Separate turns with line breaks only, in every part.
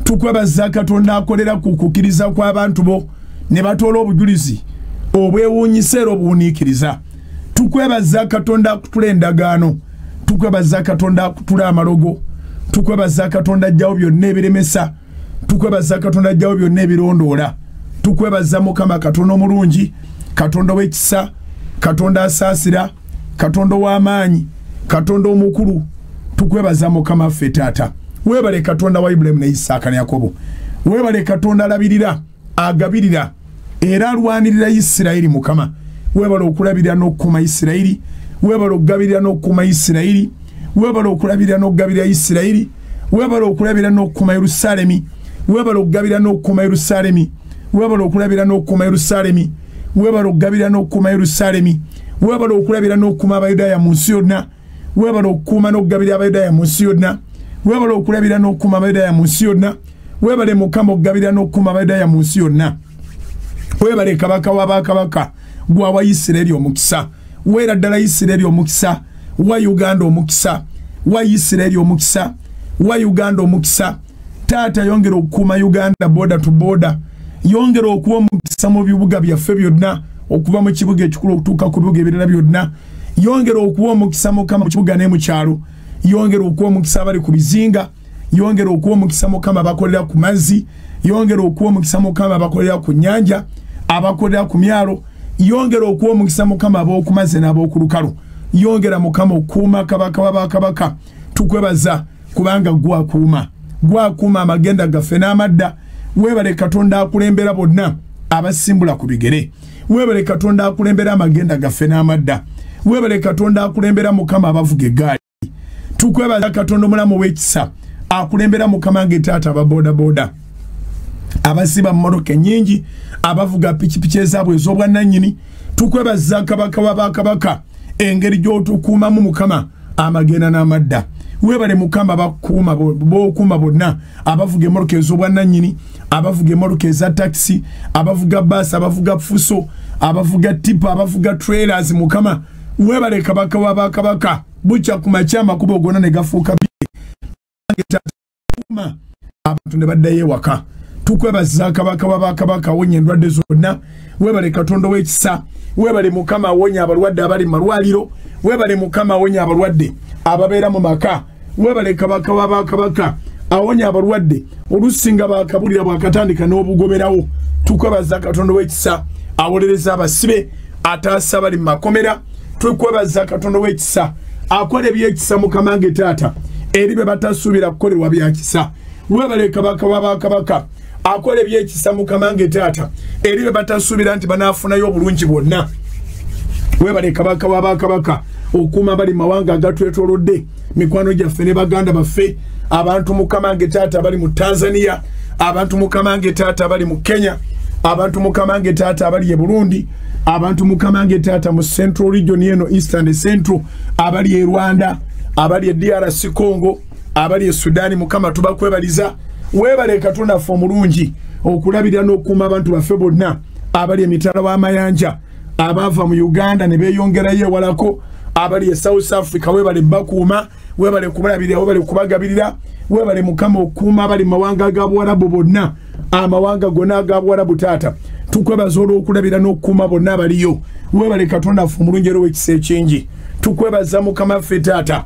tukwebaza Katonda akolera ku kukiriza kw'abantu bo ne batoola obujulizi obwewuunyisa obuwuniikiriza. Tukwebaza Katonda akutula endagaano, tukwebaza Katonda akutula amalogo, tukwebaza Katonda ajjawo byonna ebiremesa, tukwebaza Katonda ajjawo byonna ebirondoola. Tukwebaza Mukama Katonda omulungi, Katonda w'ekisa, Katonda asaasira, Katonda w'amaanyi, Katonda omukulu. Tukwebaza Mukama ffe Taata. Weebale Katonda wa Ibulayimu ne Isaaka ne Yakobo. Weebale Katonda alabirira, agabirira era alwanirira Isirayiri Mukama. Weebale okulabirira n'okukuma Isirayiri, weebale okugabirira n'okukuma Isirayiri, weebale okulabirira n'okugabirira Isirayiri, weebale okulabirira n'okukuma Yerusaalemi, weebale okugabirira n'okukuma Yerusaalemi, weebale okulabirira n'okukuma Yerusaalemi, weebale okugabirira n'okukuma Yerusaalemi, weebale okulabirira n'okukuma Abayudaaya mu nsi yonna, weebale okukuuma n'okugabirira Abayudaaya mu nsi yonna, weebale okulabirira n'okukuma Abayudaaya mu nsi yonna, weebale Mukama okugabirira n'okukuma Abayudaaya mu nsi yonna. Weebale Kabaka w'abakabaka gwa Isirayiri omukisa, weera ddala Isirayiri omukisa, wa Uganda omukisa, wa Isirayiri omukisa, wa Uganda omukisa. Taata yongera okukuuma Uganda border to border, yongera okuwa omukisa mu bibuga byaffe byonna, okuva mu kibuga ekikulu okutuuka ku bibuga ebirala byonna, yongera okuwa omukisa Mukama mu kibuga ne mu kyalo, yongera okuwa omukisa abali ku bizinga, yongera okuwa omukisa Mukama abakolera ku mazzi, yongera okuwa omukisa Mukama abakolera ku nnyanja, abakolera ku myalo, yongera okuwa omukisa Mukama ab'oku mazzi n'ab'oku lukalu, yongera Mukama okuuma Kabaka w'abakabaka. Tukwebaza kubanga gwakuuma amagenda gaffe n'amadda. Weebale Katonda akulembera bonna abasimbula ku bigere, weebale Katonda akulembera amagenda gaffe n'amadda, weebale Katonda akulembera Mukama abavuga eggaali. Tukwebaza Katonda omulamu w'ekisa akulembera Mukama ng'etaata aba boda boda, abasiba mmoloka ennyingi, abavuga pikipiki ezaabwe ez'obwannannyini. Tukwebaza Kabaka w'abakabaka engeri gy'otukuumamu Mukama amagenda n'amadda. Weebale Mukama b'okuuma bonna abavuga emmoloka ez'obwannannyini, abavuga emmoloka eza takisi, abavuga baasi, abavuga fuso, abavuga tipa, abavuga trailers. Mukama weebale Kabaka w'abakabaka, bukya ku makya amakubo gonna ne gafuuka abantu ne baddayo ewaka. Tukwebaza Kabaka w'abakabaka awonya endwadde zonna, weebale Katonda w'ekisa, weebale Mukama awonya abalwadde abali mu malwaliro, weebale Mukama awonya abalwadde ababeera mu maka, weebale Kabaka w'abakabaka awonya abalwadde olusinga bakabulira bwakatandika n'obugomerawo. Tukwebaza Katonda w'ekisa awolereza abasibe, ataasa abali mu makomera. Tukwebaza Katonda w'ekisa akola ebyekisa Mukama ng'etaata eri be batasuubira kukolerwa byakisa. Weebale Kabaka w'abakabaka akola ebyekisa Mukama ng'etaata eri be batasuubira nti banaafunayo obulungi bwonna. Weebale Kabaka w'abakabaka okuuma bali mawanga agatwetoolodde, mikwano gyaffe ne baganda baffe, abantu Mukama ng'etaata abali mu Tanzania, abantu Mukama ng'etaata abali mu Kenya, abantu Mukama ng'etaata abali e Burundi, abantu Mukama ng'etaata mu Central Region eno, Eastern Central, abali e Rwanda, abali e DRC Congo, abali e Sudani. Mukama tubakwebaliza. Weebale Katonda ffe omulungi okulabirira n'okukuuma abantu baffe bonna abali emitala w'amayanja, abaava mu Uganda ne beeyongerayo ewalako, abali e South Africa. Weebale bakuuma, weebale kubalabirira, weebale kubagabirira, weebale Mukama okukuuma abali mu mawanga ag'Abuwarabu bonna, amawanga gonna ag'Abuwarabu. Taata tukwebaza olw'okulabira n'okukuuma bonna abaliyo. Weebale Katonda ffe omulungi era ow'ekisa ekingi. Tukwebaza Mukama ffe Taata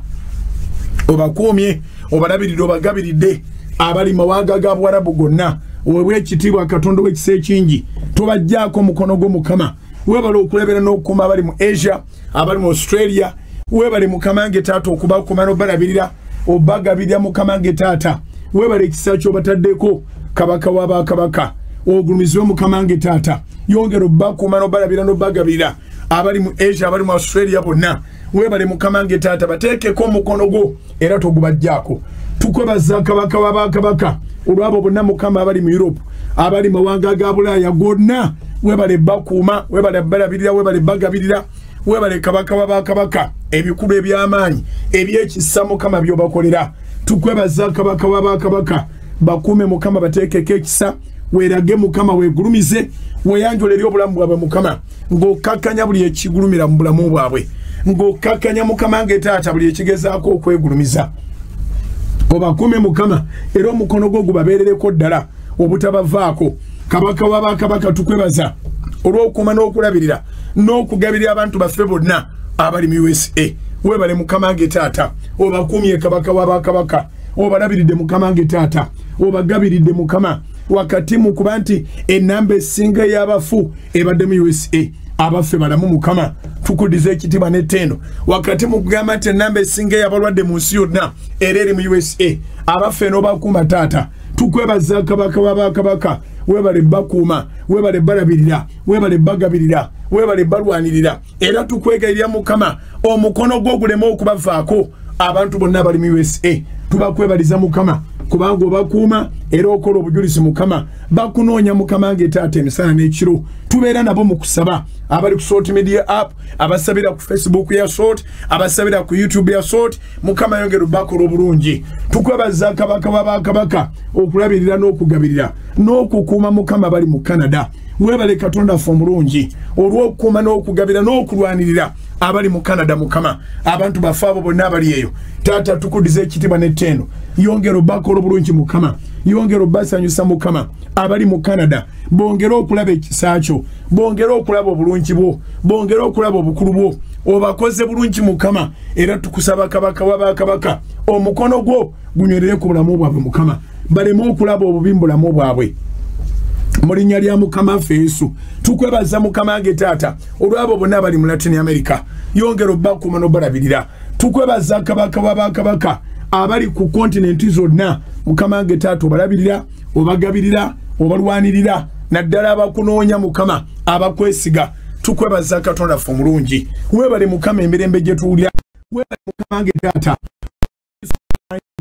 obakuumye, obalabirire, obagabiridde abali mawanga g'Abuwarabu gonna. Weebwe ekitiibwa Katonda w'ekisa ekingi, tobajjaako mukono gwo Mukama. Weebale okulabira n'okukuuma abali mu Asia, abali mu Australia. Weebale Mukama ng'etaata okubakuuma n'obalabirira, obagabirira Mukama ng'etaata. Weebale ekisa ky'obataddeko Kabaka w'abakabaka, ogulumizibwe Mukama ng'etaata. Yongera obbakuuma n'obalabira n'obagabirira abali mu Asia, abali mu Australia bonna. Weebale Mukama ng'etaata bateekeko omukono gwo era togubajjaako. Tukwebaza Kabaka w'abakabaka olw'abo bonna Mukama abali mu Europe, abali mawanga ga Bulaaya gonna. Weebale bakuuma, weebale balabirira, weebale bagabirira. Weebale Kabaka w'abakabaka ebikulu eby'amaanyi ebyekisa Mukama by'obakolera. Tukwebaza Kabaka w'abakabaka bakuume Mukama bateekeko ekisa. Weerage Mukama, weegulumize, weeyanjule eri obulamu bwabwe Mukama, ng'okkakkanya buli ekigulumira mu bulamu bwabwe, ng'okkakkanya Mukama ng'etaata buli ekigezaako okwegulumiza. obakume mukama era omukono gwo gubabeerereko ddala obutabavaako kabaka w'abakabaka tukwebaza olw'okuuma n'okulabirira n'okugabirira abantu baffe bonna abali mu USA webale mukama wange taata obakumye kabaka w'abakabaka obalabiridde mukama wange taata obagabiridde mukama wakati mu kuba nti ennamba esinga y'abafu ebadde mu USA abaffe balamu mukama tukudiza ekitiibwa n'ettendo wakati mu kugamba nti ennamba esinga y'abalwadde mu nsi yonna era eri mu USA abaffe n'obakuuma taata tukwebaza kabaka w'abakabaka webale bakuuma webale balabirira webale bagabirira webale balwanirira era tukwegayirira mukama omukono gwo gulema okubavaako abantu bonna bali mu USA tubakwebaliza mukama kubanga obakuuma era okola obujulizi mukama bakunoonya mukama wange taata emisana n'ekiro tubeera nabo mu kusaba abali ku Salt Media app abasabira ku Facebook ya Salt abasabira ku YouTube ya Salt mukama yongera bakola obulungi tukwebaza kabaka w'abakabaka okulabirira n'okugabirira n'okukuuma mukama bali mu Canada webale katonda ffe omulungi olw'okukuuma n'okugabira n'okulwanirira abali mu Canada mukama abantu baffe abo bonna abali eyo taata tukudiza ekitiibwa n'ettendo yongera bakola obulungi mukama yongera basanyusa mukama abali mu Canada bongera okulaba ekisa kyo bongera okulaba obulungi bwo bongera okulaba obukulu bwo obakoze bulungi mukama era tukusaba kabaka w'abakabaka omukono gwo gunywerere ku bulamu bwabwe mukama baleme okulaba obubi mu bulamu bwabwe mu linnya lya mukama waffe Yesu tukwebaza mukama wange taata olw'abo bonna abali mu Latin America yongera bakuuma n'obalabirira tukwebaza kabaka w'abakabaka abali ku kontinenti zonna mukama wange taata obalabirira obagabirira obalwanirira naddala abakunoonya mukama abakwesiga tukwebaza katonda ffe omulungi webale mukama emirembe gye tuwulira webale mukama wange taata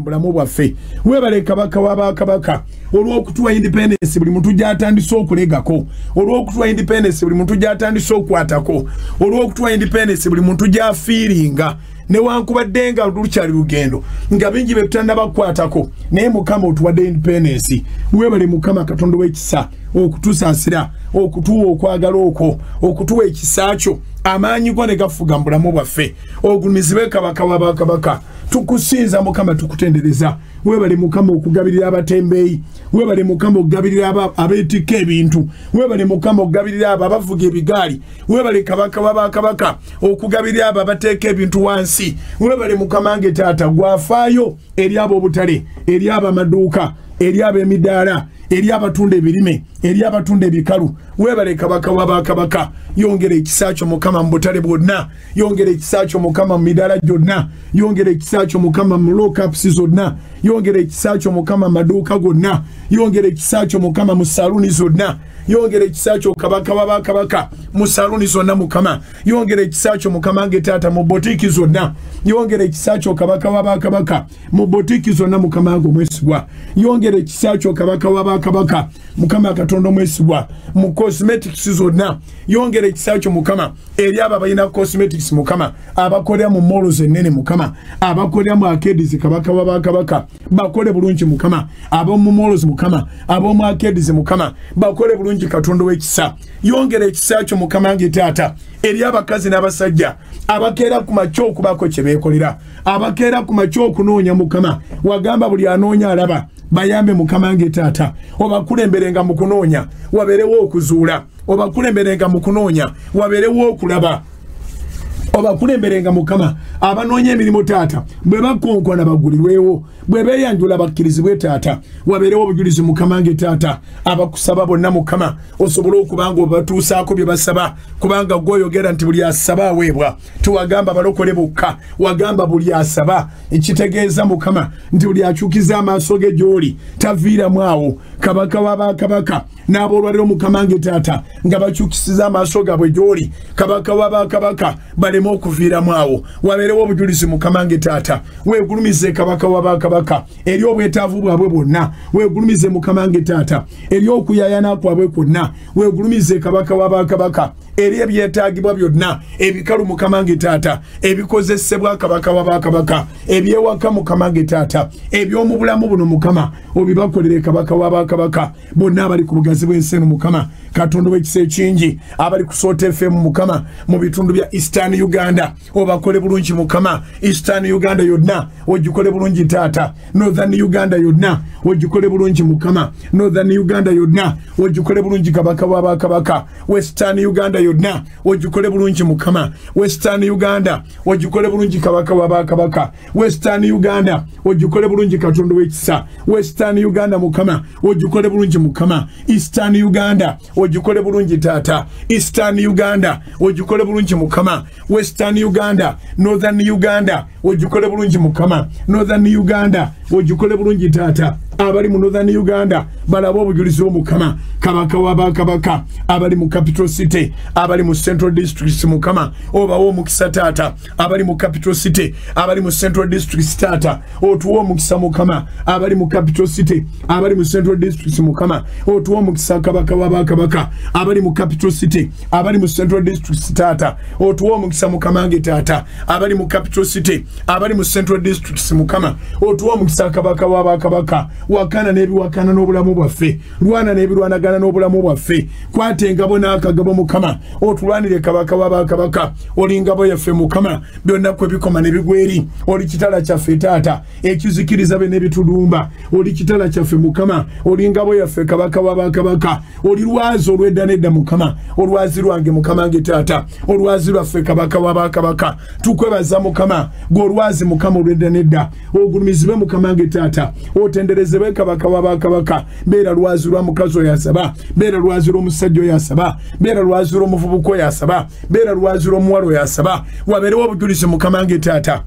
bulamu bwaffe webale kabaka w'abakabaka olw'okutuwa independence buli muntu gy'atandise okulegako olw'okutuwa independence buli muntu gy'atandise okwatako olw'okutuwa independence buli muntu gy'afiiringa newankubadde nga lukyali lugendo nga bingi be tutannaba kukwatako naye mukama otuwadde independence webale mukama katonda w'ekisa okutusaasira okutuwa okwagala okwo okutuwa ekisa kyo amaanyi go ne gafuga mu bulamu bwaffe ogulumizibwe kabaka w'abakabaka tukusinza mukama tukutendereza webale mukama okugabirira abatembeeyi webale mukama okugabirira abeetikka ebintu webale mukama okugabirira abo abavuga ebigaali webale kabaka w'abakabaka okugabirira abo abateeka ebintu wansi webale mukama wange taata gwafaayo eri abo obutale eri abo amaduuka eri abo emidaala eri abatunda ebirime eri abatunda ebikalu webale kabaka w'abakabaka yongera ekisa kyo mukama mu butale bwonna yongera ekisa kyo mukama mu midaala gyonna yongera ekisa kyo mukama mu lokapusi zonna yongera ekisa kyo mukama mu maduuka gonna yongera ekisa kyo mukama mu saluni zonna yongera ekisa kyo kabaka w'abakabaka mu saluni zonna mukama yongera ekisa kyo mukama wange taata mu botiki zonna yongera ekisa kyo kabaka w'abakabaka mu botiki zonna mukama wange omwesigwa yongera ekisa kyo kabaka w'abakabaka mukama katonda omwesigwa mu cosmetics zonna yongera ekisa kyo mukama eri abo abalina cosmetics mukama abakolera mu malls ennene mukama abakolera mu arcades kabaka w'abakabaka bakole bulungi mukama ab'omu malls mukama ab'omu arcades mukama bakole bulungi katonda w'ekisa yongera ekisa kyo mukama wange taata eri abakazi n'abasajja abakeera ku makyo okubaako kye beekolera abakeera ku makyo okunoonya mukama wagamba buli anoonya alaba bayambe mukama wange taata obakulemberenga mu kunoonya wabeerewo okuzuula obakulemberenga mu kunoonya wabeerewo okulaba obakulemberenga mukama abanoonya emirimu taata bwe bakonkona bagulirwewo bwe beeyanjula bakkirizibwe taata wabeerewo obujulizi mukama wange taata abakusaba bonna mukama osobole okubanga obatuusaako bye basaba kubanga gwoyogera nti buli asaba aweebwa tiwagamba balokole bokka wagamba buli asaba ekitegeeza mukama nti buli akyukiza amaaso ge gy'oli taviiramu awo kabaka w'abakabaka n'aboolwaliro mukama wange taata nga bakyukisiza amaaso gaabwe gy'oli kabaka w'abakabaka baleme okuviiramu awo wabeerewo obujulizi mukama wange taata weegulumize kabaka w'abakabaka eri obwetaavu bwabwe bwonna weegulumize mukama wange taata eri okuyayana kwabwe kwonna weegulumize kabaka w'abakabaka eri ebyetaagibwa byonna ebikalu Mukama nge taata ebikozesebwa kabaka w'abakabaka ebyewaka Mukama nge taata eby'omu bulamu buno Mukama obibakolere kabaka w'abakabaka bonna abali ku bugazi bw'ensi eno Mukama Katonda w'ekisa ekingi abali ku Sota FM Mukama mu bitundu bya Eastern Uganda obakole bulungi Mukama Eastern Uganda yonna ogikole bulungi taata Northern Uganda yonna ogikole bulungi Mukama Northern Uganda yonna ogikole bulungi kabaka w'abakabaka Western Uganda yonna ogikole bulungi Mukama Western Uganda ogikole bulungi kabaka w'abakabaka Western Uganda ogikole bulungi Katonda w'ekisa Western Uganda Mukama ogikole bulungi Mukama Eastern Uganda ogikole bulungi taata Eastern Uganda ogikole bulungi Mukama Western Uganda Northern Uganda ogikole bulungi Mukama Northern Uganda ogikole bulungi taata abali mu Northern Uganda balaba obujulizi Mukama kabaka w'abakabaka abali mu Capital City abali mu Central District Mukama obawo omukisa taata abali mu Capital City abali mu Central District taata otuwo omukisa Mukama abali mu Capital City abali mu Central District Mukama otuwo omukisa kabaka w'abakabaka abali mu Capital City abali mu Central District taata otuwo omukisa Mukama nge taata abali mu Capital City abali mu Central District Mukama otuwo omukisa kabaka w'abakabaka wakana nebiwakana n'obulamu bwaffe lwana nebirwanagana n'obulamu bwaffe kwate engabo n'akagabo Mukama otulwanire kabaka w'abakabaka oli ngabo yaffe Mukama byonna kwe bikoma ne bigweri oli kitala kyaffe taata ekizikiriza be nebitulumba oli kitala kyaffe Mukama oli ngabo yaffe kabaka w'abakabaka oli lwazi olwedda nedda Mukama olwazi lwange Mukama nge taata olwazi lwaffe kabaka w'abakabaka tukwebaza Mukama golwazi Mukama olwedda nedda ogulumizibwe Mukama nge taata otenderezebwe kabaka w'abakabaka beera lwazi lwa mukazi oyasaba beera lwazi lw'omusajja oyasaba beera lwazi lw'omuvubuka oyasaba beera lwazi lw'omuwala oyasaba wabeerewo obujulizi Mukama nge taata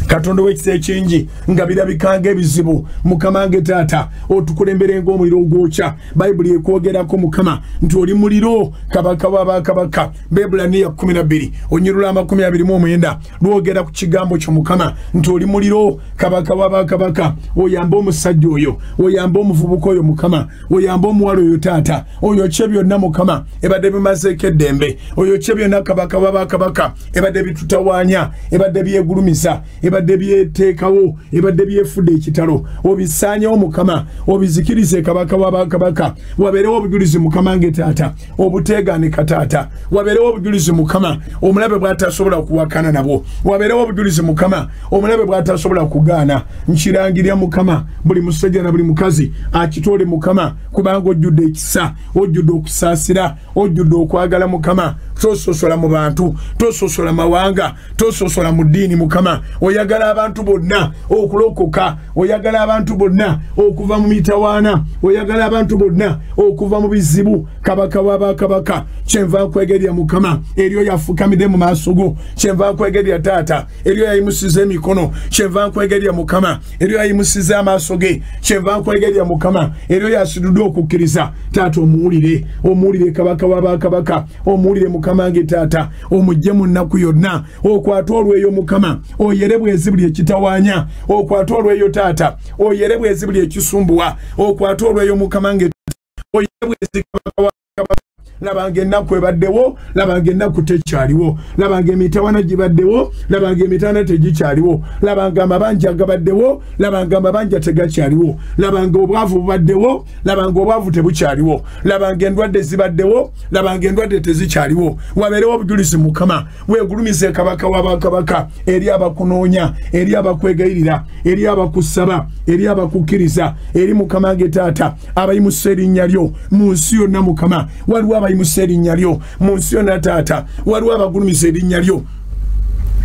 Katonda w'ekisa ekingi nga birabikanga ebizibu Mukama nge taata otukulembere ng'omuliro ogwokya Bayibuli ekwogerako Mukama nti oli muliro kabaka w'abakabaka Bebulaniya 12 onyirula 29 lwogera ku kigambo kyo Mukama nti oli muliro kabaka w'abakabaka oyamba omusajja oyo oyamba omuvubuka oyo Mukama oyamba omuwala oyo taata oyokye byonna Mukama ebadde bimazeeko eddembe oyokye byonna kabaka w'abakabaka ebadde bitutawaanya ebadde byegulumiza ebadde byeteekawo ebadde byefudde ekitalo obisaanyewo Mukama obizikirize kabaka w'abakabaka wabeerewo obujulizi Mukama nge taata obuteegaanika taata wabeerewo obujulizi Mukama omulabe bw'atasobola kuwakana nabwo wabeerewo obujulizi Mukama omulabe bw'atasobola kugaana nkirangirya Mukama buli musajja na buli mukazi akitoole Mukama kubanga ojjudde ekisa ojjudde okusaasira ojjudde okwagala Mukama tososola mu bantu tososola mawanga tososola mu ddiini Mukama oyagala abantu bonna okulokoka oyagala abantu bonna okuva mu mitawaana oyagala abantu bonna okuva mu bizibu kabaka w'abakabaka kyenva nkwegerya Mukama eriyo yafukamidde mu maaso go kyenva nkwegerya taata eriyo yayimusiza emikono kyenva nkwegerya Mukama eriyo yayimusiza amaaso ge kyenva nkwegerya Mukama eriyo yasidudde okukkiriza taata omuwulire kabaka w'abakabaka omuwulire Mukama nge taata omujje mu nnaku yonna okwata olweyo Mukama oyerebwe ezibuli ekitawaanya okwata olweyo taata oyerebwe ezibuli ekisumbuwa okwata olweyo Mukama nge oyerebwe ezikabaka w'abakabaka labanga ennaku ebaddewo labanga ennaku tekyaliwo labanga emitawaana gibaddewo labanga emitawaana tegikyaliwo labanga amabanja gabaddewo labanga amabanja tegakyaliwo labanga obwavu bubaddewo labanga obwavu tebukyaliwo labanga endwadde zibaddewo labanga endwadde tezikyaliwo wabeerewo obujulizi Mukama weegulumize kabaka w'abakabaka eri abakunoonya eri abakwegayirira eri abakusaba eri abakukkiriza eri Mukama nge taata abayimusa erinnya lyo mu nsi yonna Mukama waliwo abayimusa erinnya lyo mu nsi yonna taata waliwo abagulumiza erinnya lyo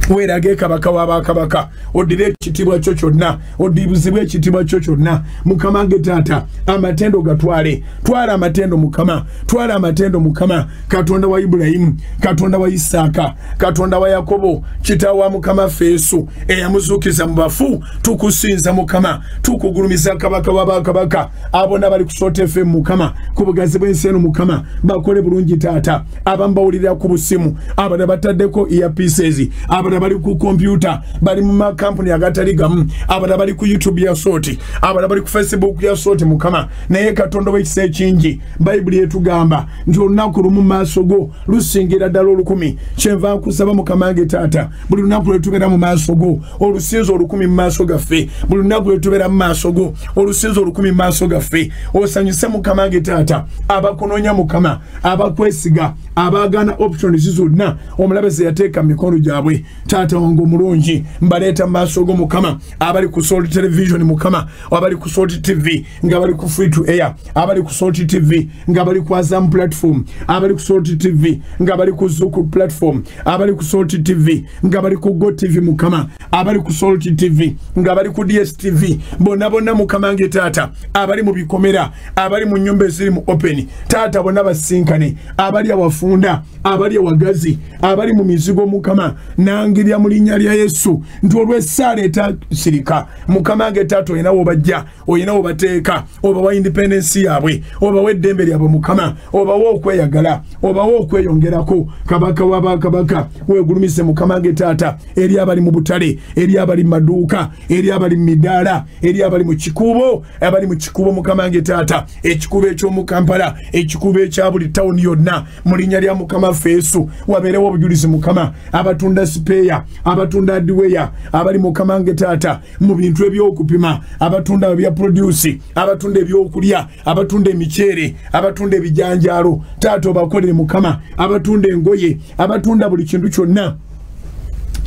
weerage kabaka w'abakabaka oddire ekitiibwa kyo kyonna oddibuzibwe ekitiibwa kyo kyonna Mukama nge taata amatendo gatwale twala amatendo Mukama twala amatendo Mukama Katonda wa Ibulayimu Katonda wa Isaaka Katonda wa Yakobo kitaawe wa Mukama Yesu eyamuzuukiza mu bafu tukusinza Mukama tukugulumiza kabaka w'abakabaka abona bali ku Sota FM Mukama ku bugazi bw'ensi eno Mukama bakole bulungi taata abamu bawulirira ku busimu abana bataddeko earpieces abana abalala bali ku computer bali mu makampuni agatali gamu abalala bali ku YouTube ya soti abalala bali ku Facebook ya soti mukama naye Katonda w'ekisa ekingi Bayibuli etugamba nti olunaku lumu maaso go lusingira ddala 10 kyenva nkusaba mukama wange taata buli lunaku lwetubeera mu maaso go olusinzo 10 mu maaso gaffe buli lunaku lwetubeera mu maaso go olusinzo 10 mu maaso gaffe osanyuse mukama wange taata abakunoonya mukama abakwesiga abagana options zonna omulabe ze yateeka mikono gyabwe taata wange omulungi mbaleeta mu maaso go mukama abali ku Salt Television mukama abali ku Salt TV nga bali ku Free to Air abali ku Salt TV nga bali ku Azam platform abali ku Salt TV nga bali ku Zuku platform abali ku Salt TV nga bali ku Go TV mukama abali ku Salt TV nga bali ku DSTV bonna mukama wange taata abali mu bikomera abali mu nyumba eziri mu open taata bonna basinkane abali awafunda abali awagazi abali mu mizigo mukama nangirya mu linnya lya Yesu nti olw'essaala etasirika mukama wange taata oyina wobajja oyina wobateeka obawa independence yaabwe obawa eddembe lyabwe mukama obawa okweyagala obawa okweyongerako kabaka w'abakabaka weegulumise mukama wange taata eri abali mu butale eri abali mu maduuka eri abali mu midaala eri abali mu kikuubo abali mu kikuubo mukama wange taata ekikuubo eky'omu Kampala ekikuubo ekya buli tawuni yonna mu linnya lya mukama waffe Yesu wabeerewo obujulizi mukama abatunda sipeeya abatunda hardware abali mukama wange taata mu bintu ebyokupima abatunda bya produce abatunda ebyokulya abatunda emiceere abatunda ebijanjaalo taata obakolere mukama abatunda engoye abatunda buli kintu kyonna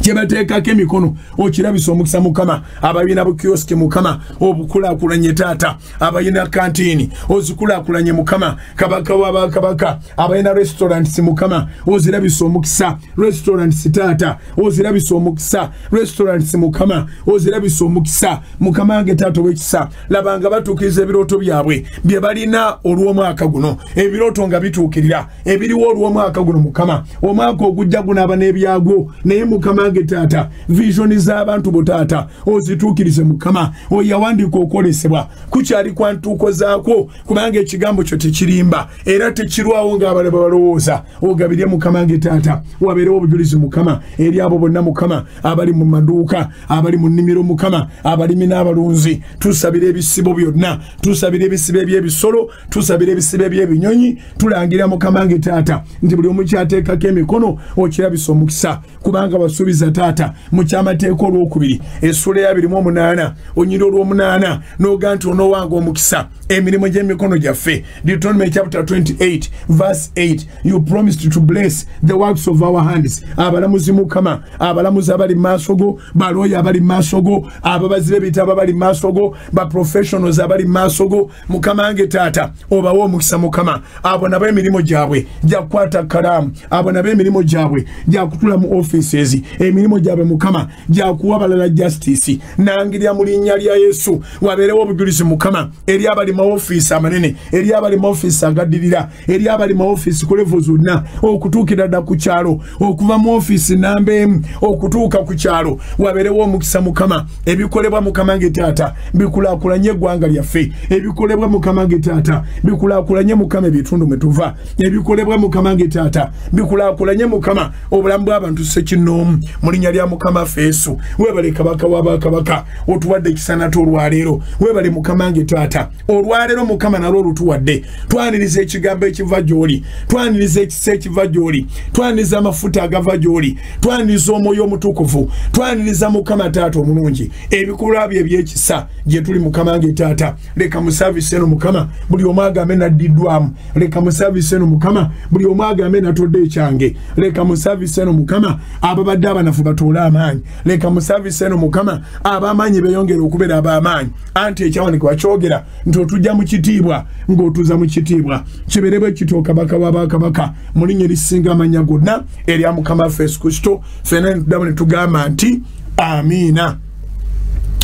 kyebateekako emikono okirabisa omukisa mukama abalina bukioski mukama obukulaakulanye taata abalina kantini ozikulaakulanye mukama kabaka w'abakabaka abalina restaurants mukama ozirabisa omukisa restaurants taata ozirabisa omukisa restaurants mukama ozirabisa omukisa mukama wange taata w'ekisa labanga batuukiriza ebirooto byabwe bye balina olw'omwaka guno ebirooto nga bituukirira ebiriwo olw'omwaka guno mukama omwaka ogujja gunaaba n'ebyago naye mukama wange taata vision z'abantu bo taata ozituukirize mukama oyawandiika okwolesebwa kukyali kwa ntuuko zaako kubanga ekigambo kyo tekirimba era tekirwawo ng'abalala balowooza ogabirye mukama wange taata wabeerewo obujulizi mukama eri abo bonna mukama abali mu maduuka abali mu nnimiro mukama abalimi n'abalunzi tusabira ebisibo byonna tusabira ebisibo eby'ebisolo tusabira ebisibo eby'ebinyonyi tulangira mukama wange taata nti buli omu kyateekako emikono okirabisa omukisa kubanga wasuubiza taata mu kyamateeka olwokubiri essula ya 28 onyiri olw'omunaana n'oga nti onoowanga omukisa emirimu gy'emikono gyaffe Deuteronomy chapter 28 verse 8 you promised to bless the works of our hands abalamuzi mukama abalamuzi abali maaso go balooya abali maaso go ababazi b'ebitabo abali maaso go ba professionals abali maaso go mukama wange taata obawa omukisa mukama abo nabo emirimu gyabwe gyakukwata kalaamu abo nabo emirimu gyabwe gyakutula mu offices emirimu gyabwe mukama gyakuwa balala justice nangirya mu linnya lya Yesu wabeerewo obujulizi mukama eri abali mu office amanene eri abali mu office agaddirira eri abali mu office ku level zonna okutuukira dda ku kyalo okuva mu office namba emu okutuuka ku kyalo wabeerewo omukisa mukama ebikolebwa mukama wange taata bikulaakulanye eggwanga lyaffe ebikolebwa mukama wange taata bikulaakulanye mukama ebitundu mwe tuva ebikolebwa mukama wange taata bikulaakulanye mukama obulamu bw'abantu sekinoomu mu linnya lya mukama waffe Yesu webale kabaka w'abakabaka otuwadde ekisa nate olwaleero webale mukama wange taata olwaleero mukama nalwo olutuwadde twaniriza ekigambo ekiva gy'oli twaniriza ekisa ekiva gy'oli twaniriza amafuta agava gy'oli twaniriza omwoyo omutukuvu twaniriza mukama taata omulungi ebikolwa bye ebyekisa gye tuli mukama wange taata leka mu service eno mukama buli omu agambe naddiddwamu leka mu service eno mukama buli omu agambe natodde ekyange leka mu service eno mukama ababadde abanafu batoole amaanyi leka mu service eno mukama ab'amaanyi beeyongera okubeera ab'amaanyi anti ekyawanikibwa kyogera nti otujja mu kitiibwa ng'otuza mu kitiibwa kibeerebwe kityo kabaka w'abakabaka mu linnya erisinga amannya gonna erya mukama waffe Yesu Kristo ffenna netuddamu ne tugamba nti amiina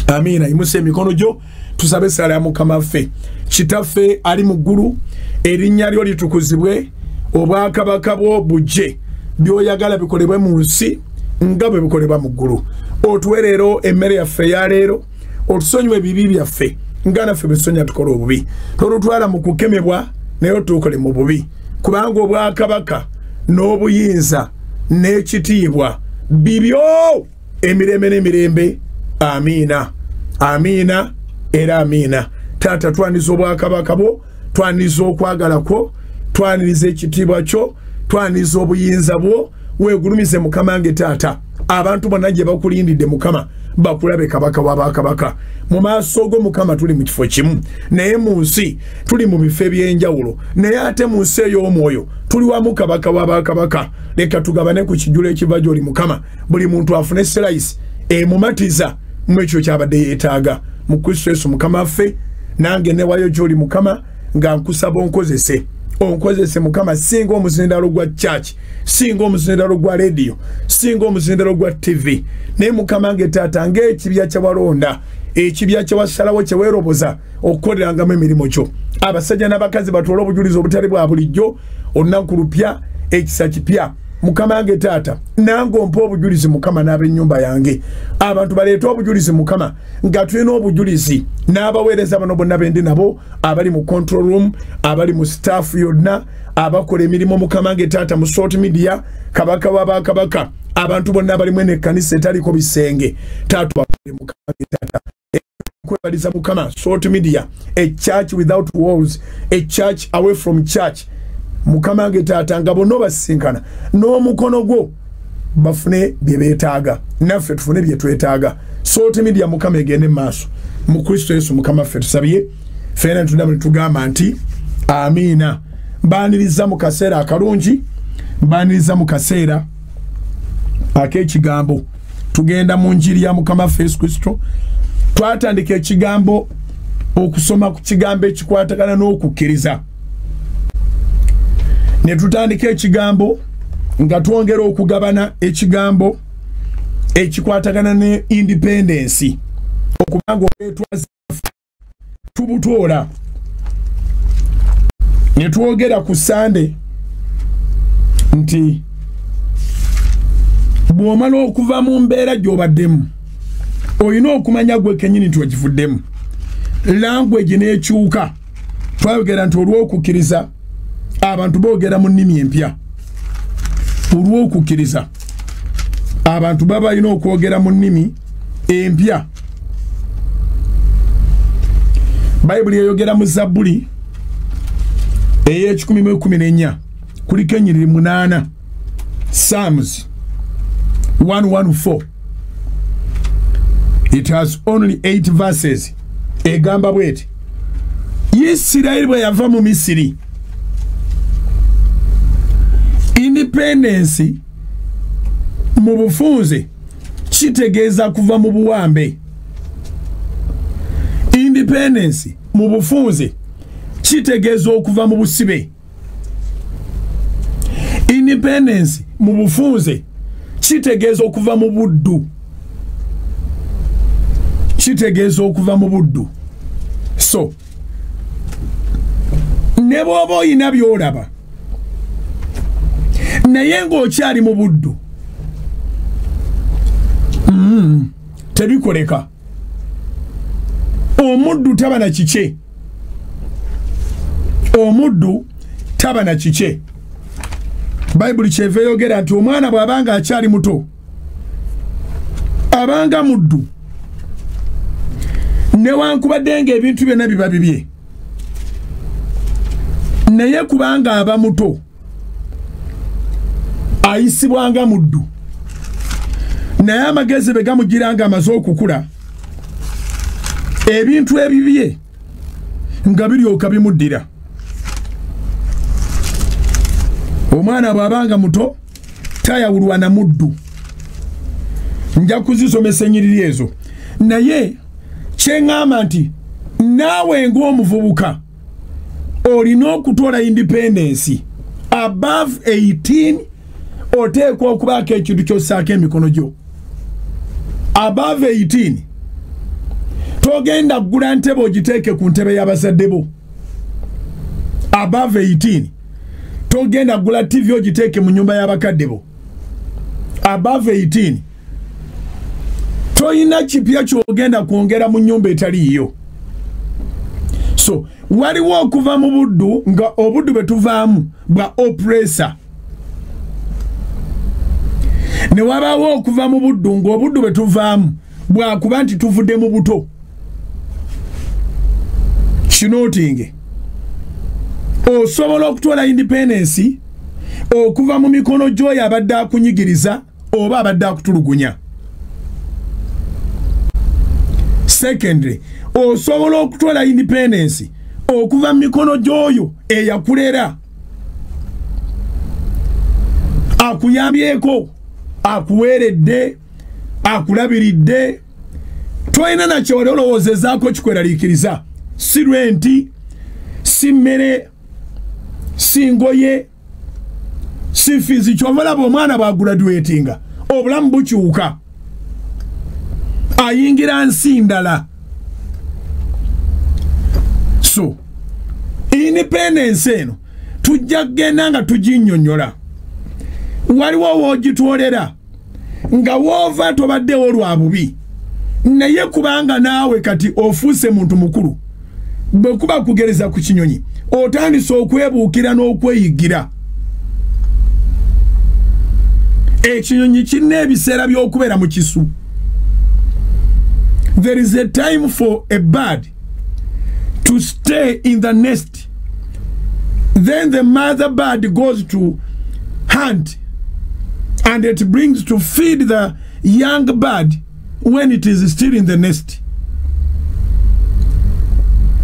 amiina yimusa emikono gyo tusabe essala ya mukama waffe kitaffe ali mu ggulu erinnya lyo litukuzibwe obwakabaka bwo bujje byoyagala bikolebwe mu nsi nga bwe bikolebwa mu ggulu otuwe leero emmere yaffe ya leero otusonyiwe ebibi byaffe nga naffe besonya tukola obubi tolutwala mu kukemebwa naye otukole mu bubi kubanga obwakabaka n'obuyinza n'ekitiibwa bibyo emirembe n'emirembe amina amina era amina. Taata twaniza obwakabaka bwo, twaniza okwagala kwo, twaniriza ekitiibwa kyo, twaniza obuyinza bwo, weegulumize Mukama nge Taata abantu bonna gye bakulindidde Mukama bakulabe kabaka w'abakabaka. Mu maaso go Mukama tuli mu kifo kimu, naye mu nsi tuli mu bifo eby'enjawulo, naye ate mu nsi ey'omwoyo tuli wamu kabaka w'abakabaka. Leka tugabane ku kijjulo ekiva gy'oli Mukama, buli muntu afune sirayisi emumatiza mu ekyo kyabadde yeetaaga. Mu Kristo Yesu Mukama waffe, nange newayo gy'oli Mukama nga nkusaba onkozese Mukama, singa omuzindalo gwa church, singa omuzindalo gwa radio, singa omuzindalo gwa TV, naye Mukama nge Taata ng'ekibya kye walonda, ekibya kye wasalawo kye weeroboza okukolerangamu emirimu kyo. Abasajja n'abakazi batwala obujulizi obutali bwa bulijjo, olunaku lupya, ekisa kipya. Mukama nge Taata nange ompa obujulizi Mukama n'ab'ennyumba yange. Abantu baleeta obujulizi Mukama nga tulina obujulizi n'abaweereza bano bonna bendi nabo, abali mu control room, abali mu staff yonna, abakola emirimu Mukama nge Taata mu sort media, kabaka w'abakabaka, abantu bonna balimu n'ekkanisa etaliko bisenge. Taata bakole Mukama nge Taata kwebaliza Mukama sort media, a church without walls, a church away from church. Mukama nge Taata nga bonna basinkana n'omukono gwo bafune bye beetaaga, naffe tufune bye twetaaga. Sort media Mukama egende maaso mu Kristo Yesu Mukama ffe tusabye, ffena tundamu tugamba nti amiina. Mbaaniriza mu kaseera akalungi, mbaaniriza mu kaseera ak'ekigambo. Tugenda mu njiri ya Mukama ffe Yesu Kristo, twatandika ekigambo okusoma ku kigambo ekikwatagana n'okukkiriza. Ne tutandika ekigambo nga twongera okugabana ekigambo ekikwatagana ne independence, okubanga obwetwaze tubutoola. Ne twogera ku Sande nti bw'omala okuva mu mbeera gy'obaddemu olina okumanya gwe kennyini nti ogivuddemu. Language n'ekyuka. Twayogera nti olw'okukkiriza abantu boogera mu nnimi empya. Olw'okukkiriza abantu baba balina okwogera mu nnimi empya. Bayibuli eyogera mu Zabbuli ey'ekikumi kuliko ennyiriri 8, Psalms 114. It has only 8 verses. Egamba bweti, Isirayiri bwe yava mu Misiri, independence mu bufunze kitegeeza kuva mu buwambe. Independence mu bufunze kitegeeza okuva mu busibe. Independence mu bufunze kitegeeza okuva mu buddu. Kitegeeza okuva mu buddu. So ne bw'oba oyina by'olaba naye ng'okyali mu buddu, tebikoleka. Omuddu taba na kike. Omuddu taba na kike. Bayibuli kyeva eyogera nti omwana bw'abanga akyali muto abanga muddu, newankubadde ng'ebintu byonna biba bibye, naye kubanga aba muto ayisibwanga muddu. Naye amagezi be gamugiranga amaze okukula, ebintu ebibye nga biryoka bimuddira. Omwana bw'abanga muto tayawulwa na muddu. Nja kuzisomesa ennyiriri ezo, naye kyeŋŋamba nti naawe ng'omuvubuka olina okutoola independence above 18. Oteekwa okubaako ekintu ky'ossaako emikono gyo. Above 18 togenda kugula ntebe ogiteeke ku ntebe y'abazadde bo. Above 18 togenda kugula TV ogiteeke mu nnyumba y'abakadde bo. Above 18 toyina kipya ky'ogenda kwongera mu nnyumba etaliiyo. So waliwo okuva mu buddu, nga obuddu bwe tuvaamu bwa oppressor. ne wabawo okuva mu buddu ng'obuddu bwe tuvaamu bwakuba nti tuvudde mu buto kinootinge osobola okutwala independence okuva mu mikono gy'oyo abadde akunyigiriza oba abadde akutulugunya. Secondly, osobola okutwala independence okuva mu mikono gy'oyo eyakulera akuyambyeko akuweeredde akulabiridde toyina na kye wali olowoozezaako kikweraliikiriza si renti si mmere si ngoye si fizi kyova laba omwana bwaguladuwetinga obulamu bukyuka ayingira nsi ndala. So independence eno tujja kugenda nga tuginnyonnyola waliwo woogitwolera nga woova tobaddewo lwa bubi naye kubanga naawe kati ofuuse muntu mukulu bwe kuba kugereza ku kinyonyi otandise okwebuukira n'okweyigira. Ekinyonyi kirina ebiseera by'okubeera mu kisu. There is a time for a bird to stay in the nest. Then the mother bird goes to hunt and it brings to feed the young bird when it is still in the nest.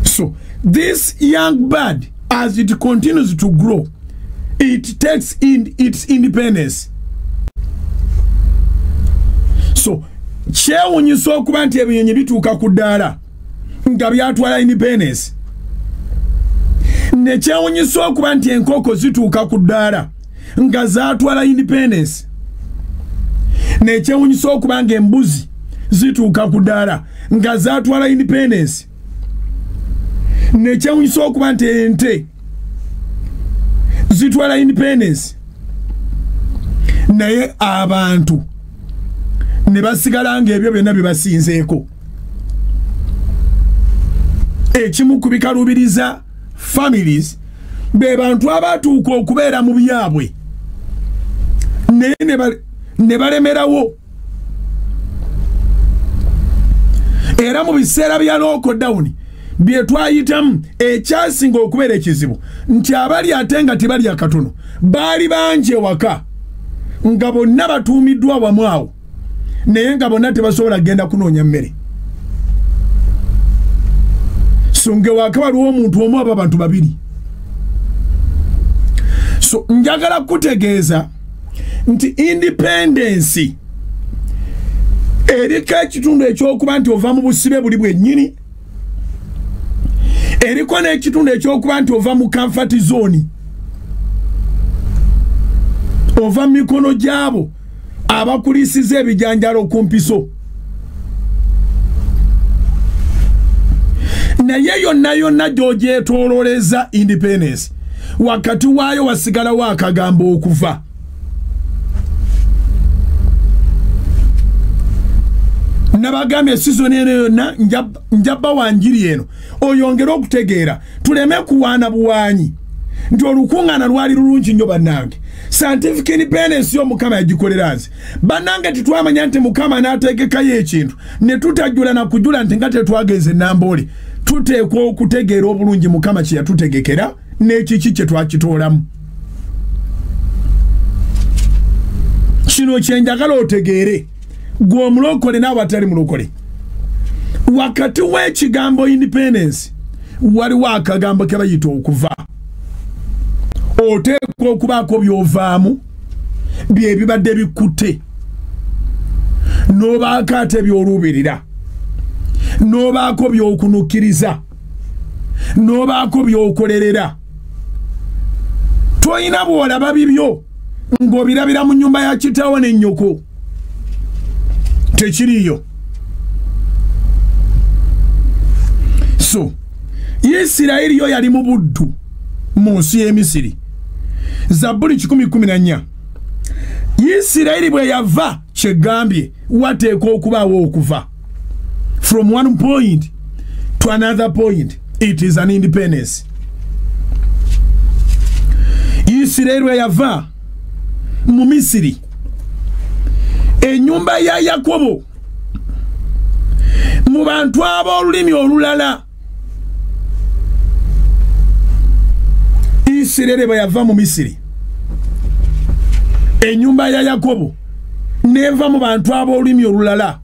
So this young bird, as it continues to grow, it takes in its independence. So kyewunyisa okuba nti ebinyonyi bituuka ku ddaala nga byatwala independence, ne kyewunyisa okuba nti enkoko zituuka ku ddaala nga zaatwala independence, ne kyewunyisa okuba nga embuzi zituuka ku ddaala nga zaatwala independence, ne kyewunyisa okuba nti ente zitwala independence, naye abantu ne basigala ng'ebyo byonna bibasinzeeko. Ekimu ku bikalubiriza families be bantu abatuuka okubeera mu byabwe naye ne balemerawo. Era mu biseera bya lockdown bye twayitamu ekyasinga okubeera ekizibu nti abali ate nga tebali akatono baali bangi ewaka nga bonna batuumiddwa wamu awo naye nga bonna tebasobola kugenda kunoonya mmere. So ngewaka waliwo omuntu omu aba bantu babiri. So njagala kutegeeza nti independence eriko ekitundu ekyokuba nti ova mu busibe buli bwennyini, eriko n'ekitundu ekyokuba nti ova mu comfort zone, ova mu mikono gyabo abakulisiza ebijanjalo ku mpiso. Naye yonna yonna gy'ogyetoololeza independence wakati waayo wasigalawo akagambo okuva. Nabagambye season eno yonna njabba wanjiri eno oyongera okutegeera tuleme kuwaana buwaanyi nti olukuŋŋaana lwali lulungi nnyo bannange. Scientific independence y'omukama yagikolera nze bannange titwamanya nti mukama n'ategekayo ekintu ne tutajjula na kujula nti nga tetwagenze Namboole. Tuteekwa okutegeera obulungi mukama kye yatutegekera n'ekiki kye twakitoolamu. Kino kye njagala otegeere gwe omulokole n'awe atali mulokole. Wakati w'ekigambo independence waliwo akagambo ke bayita okuva. Oteekwa okubaako by'ovaamu bye bibadde bikutte, n'obaako ate by'oluubirira, n'obaako by'okunukkiriza, n'obaako by'okolerera. Toyina bw'olaba bibyo ng'obirabira mu nnyumba ya kitaawo ne nnyoko. Tekiriyo. So Isirayiri yo yali mu buddu mu nsi y'e Misiri. Zabbuli 10:14. Isirayiri bwe yava kyegambye wateekwa okubaawo okuva. From one point to another point, it is an independence. Isirayiri bwe yava mu Misiri Ennyumba ya Yakobo mu bantu ab'olulimi olulala Isirayiri bwe yava mu Misiri. Ennyumba ya Yakobo neva mu bantu ab'olulimi olulala.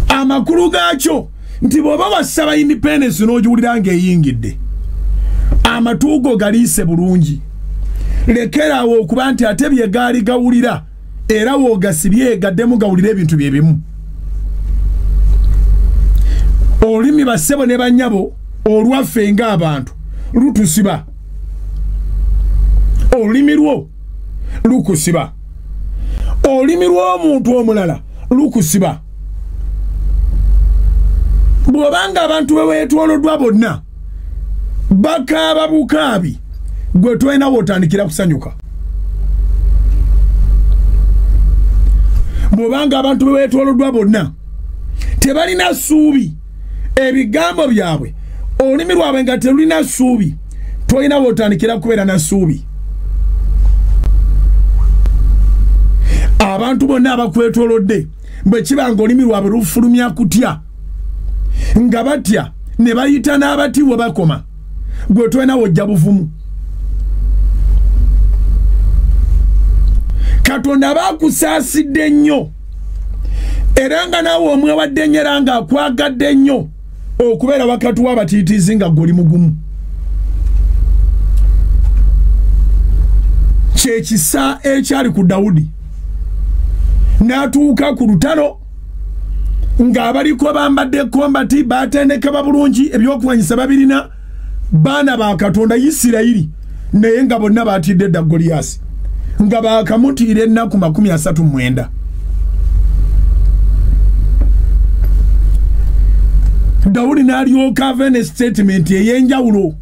Amakulu gaakyo nti bw'oba wasaba independence n'ogiwulira ng'eyingidde, amatuugo galiise bulungi. Lekerawo okuba nti ate bye gaali gawulira era woogasibye gaddemu gawulira ebintu bye bimu. Olulimi bassebo ne bannyabo olwaffe ng'abantu lutusiba. Olulimi lwo lukusiba. Olulimi lw'omuntu omulala lukusiba. Bw'obanga abantu be weetooloddwa bonna bakaaba bukaabi, gwe tolina w'otandikira kusanyuka. Bw'obanga abantu be weetooloddwa bonna tebalina ssuubi, ebigambo byabwe olulimi lwabwe nga terulina ssuubi, tolina w'otandikira kubeera na ssuubi. Abantu bonna abakwetoolodde bwe kiba nga olulimi lwabwe lufulumya kutya, nga batya ne bayita n'abatiibwa bakoma, gwe tolina w'ojja buvumu. Katonda baakusaasidde nnyo era nga naawe omwewadde nnyo era ng'akwagadde nnyo okubeera wakati w'abatiitiizi nga gwe oli mugumu. Kye kisa ekyali ku Dawudi. N'atuuka ku lutalo ng'abaliko bambadde kombati, baatendekeba bulungi, ebyokulwanyisa babirina, baana ba Katonda Isirayiri, naye nga bonna baatidde dda Goliyaasi, nga baakamutiira ennaku 39. Dawudi n'alyoka ava ne statement ey'enjawulo,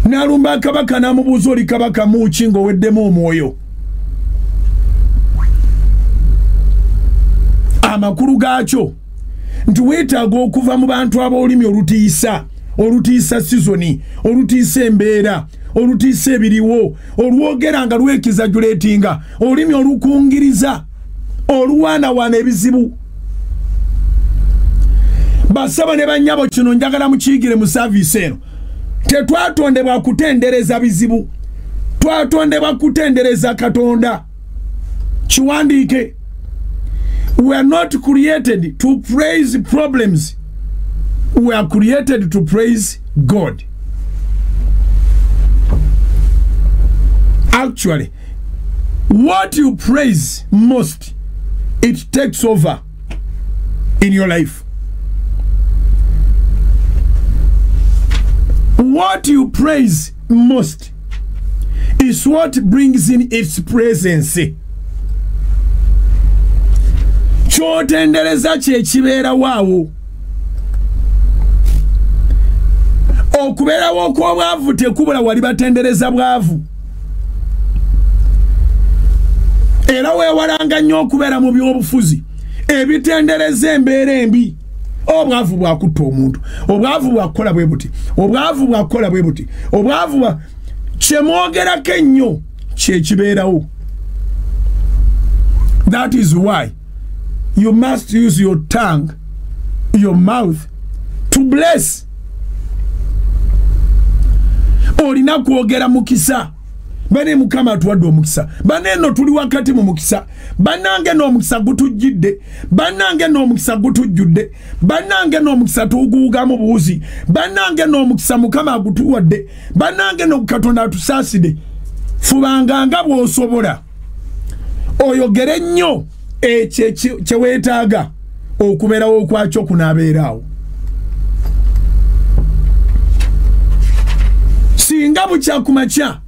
n'alumba kabaka n'amubuuza, oli kabaka muki ng'oweddemu omwoyo? Amakulu gaakyo nti weetaaga okuva mu bantu ab'olulimi olutiisa sizoni, olutiisa embeera, olutiisa ebiriwo, olwogera nga lwekizajuleetinga, olulimi olukungiriza, oluwaanawaana ebizibu. Basaba ne bannyabo, kino njagala mukiyigire mu saaviisi eno. Tetwatondebwa kutendereza bizibu, twatondebwa kutendereza Katonda. Kiwandiike. We are not created to praise problems. We are created to praise God. Actually, what you praise most, it takes over in your life. What you praise most is what brings in its presence. Kyotendereza kye kibeera waawo. Okubeerawo kw'obwavu tekubula wali batendereza bwavu. Era weewalanga nnyo okubeera mu by'obufuzi ebitendereza embeera embi. Obwavu bwakutta omuntu, obwavu bwakukola bwe buti, obwavu bwakukola bwe buti, obwavu bwa kyemwogerako ennyo kye kibeerawo. That is why you must use your tongue, your mouth, to bless. Olina kwogera mukisa. Bane Mukama atuwadde omukisa. Bane nno tuli wakati mu mukisa. Bannange n'omukisa gutujjidde. Bannange n'omukisa gutujjudde. Bannange n'omukisa tuguugamu buuzi. Bannange n'omukisa Mukama agutuwadde. Bannange no Katonda atusaasidde. Fubanga nga bw'osobola oyogere nnyo kye weetaaga okubeerawo okwakyo kunaabeeraawo. Singa bukya ku makya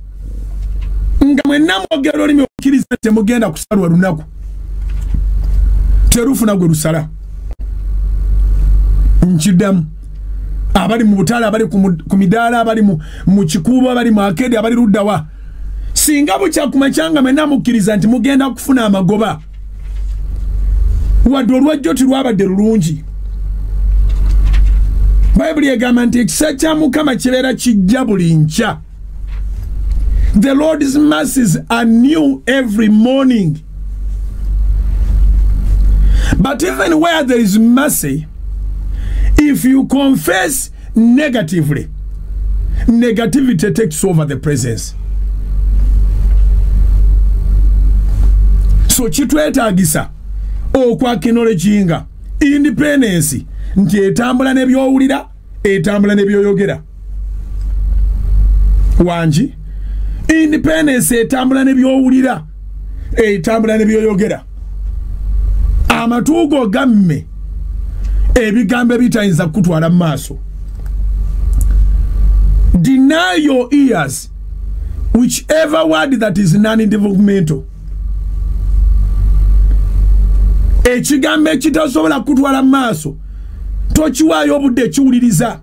nga mwenna mwogera olulimi okkiriza temugenda kusalwa lunaku, terufuna gwe lusala. Nkiddamu abali mu butaala, abali ku midaala, abali mu kikuubo, abali mu akedi, abali luddawa, singa bukya ku makya nga mwenna mukkiriza nti mugenda kufuna amagoba, wadde olwajjo tilwabadde lulungi. Bayibuli egamba nti ekisa kya Mukama kibeera kijja buli nkya. The Lord's mercies are new every morning. But even where there is mercy, if you confess negatively, negativity takes over the presence. So chitwetagisa okwa acknowledginga independence nti etambula nebyowulira etambula nebyoyogera. Wanji independence etambula nebyowulira etambula nebyoyogera. Amatugo gamme ebigambo bitayinza kutwala maaso. Deny your ears whichever word that is non-developmental. Ekigambo ekitasobola kutwala maaso tokiwaayo obudde kiwuliriza.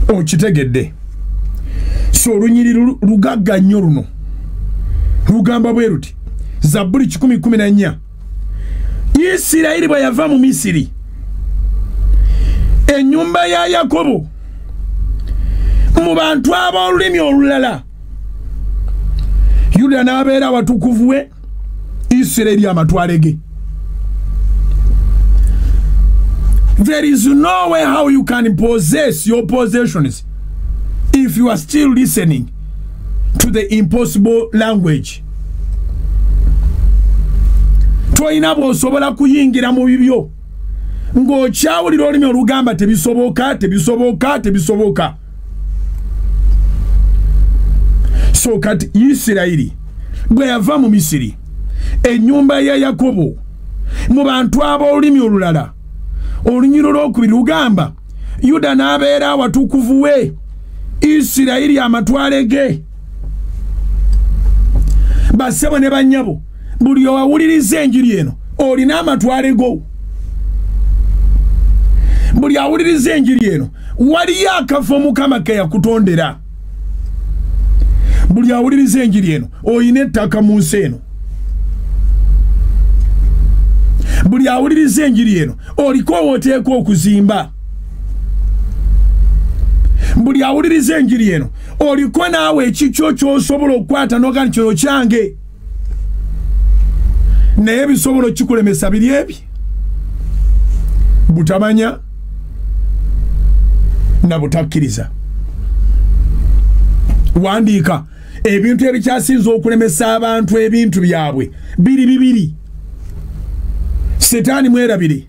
Okitegedde. So lunyiri lugagga nnyo luno lugamba bwe ruti Zaburi 10:14 Isirayiri bwe yava mu Misiri ennyumba ya Yakobo mu bantu ab'olulimi olulala Yuda n'abeera watukuvu we Isirayiri amatwale ge. There is no way how you can possess your possessions if you are still listening to the impossible language. Toyina bw'osobola kuyingira mu bibyo ng'okyawulira olulimi olugamba tebisoboka tebisoboka tebisoboka. So kati Isirayiri bwe yava mu Misiri ennyumba ya Yakobo mu bantu ab'olulimi olulala olunyiro lw'okubiri lugamba Yuda n'abeera watukuvu we Isirayiri amatwale ge. Bassebo ne bannyabo buli owawuliriza enjiri eno olina amatwale go. Buli awuliriza enjiri eno waliyo akafo Mukama ke yakutondera. Buli awuliriza enjiri eno oyina ettaka mu nsi eno. Buli awuliriza enjiri eno oliko wooteeka okuzimba. Buli awuliriza enjiri eno oliko naawe ekikyo ky'osobola okukwata n'ogamba kino kyange. Naye bisobola kikulemesa biri ebi butamanya na butakkiriza. Wandiika ebintu ebikyasinza okulemesa abantu ebintu byabwe biri bibiri. Setaani mwerabire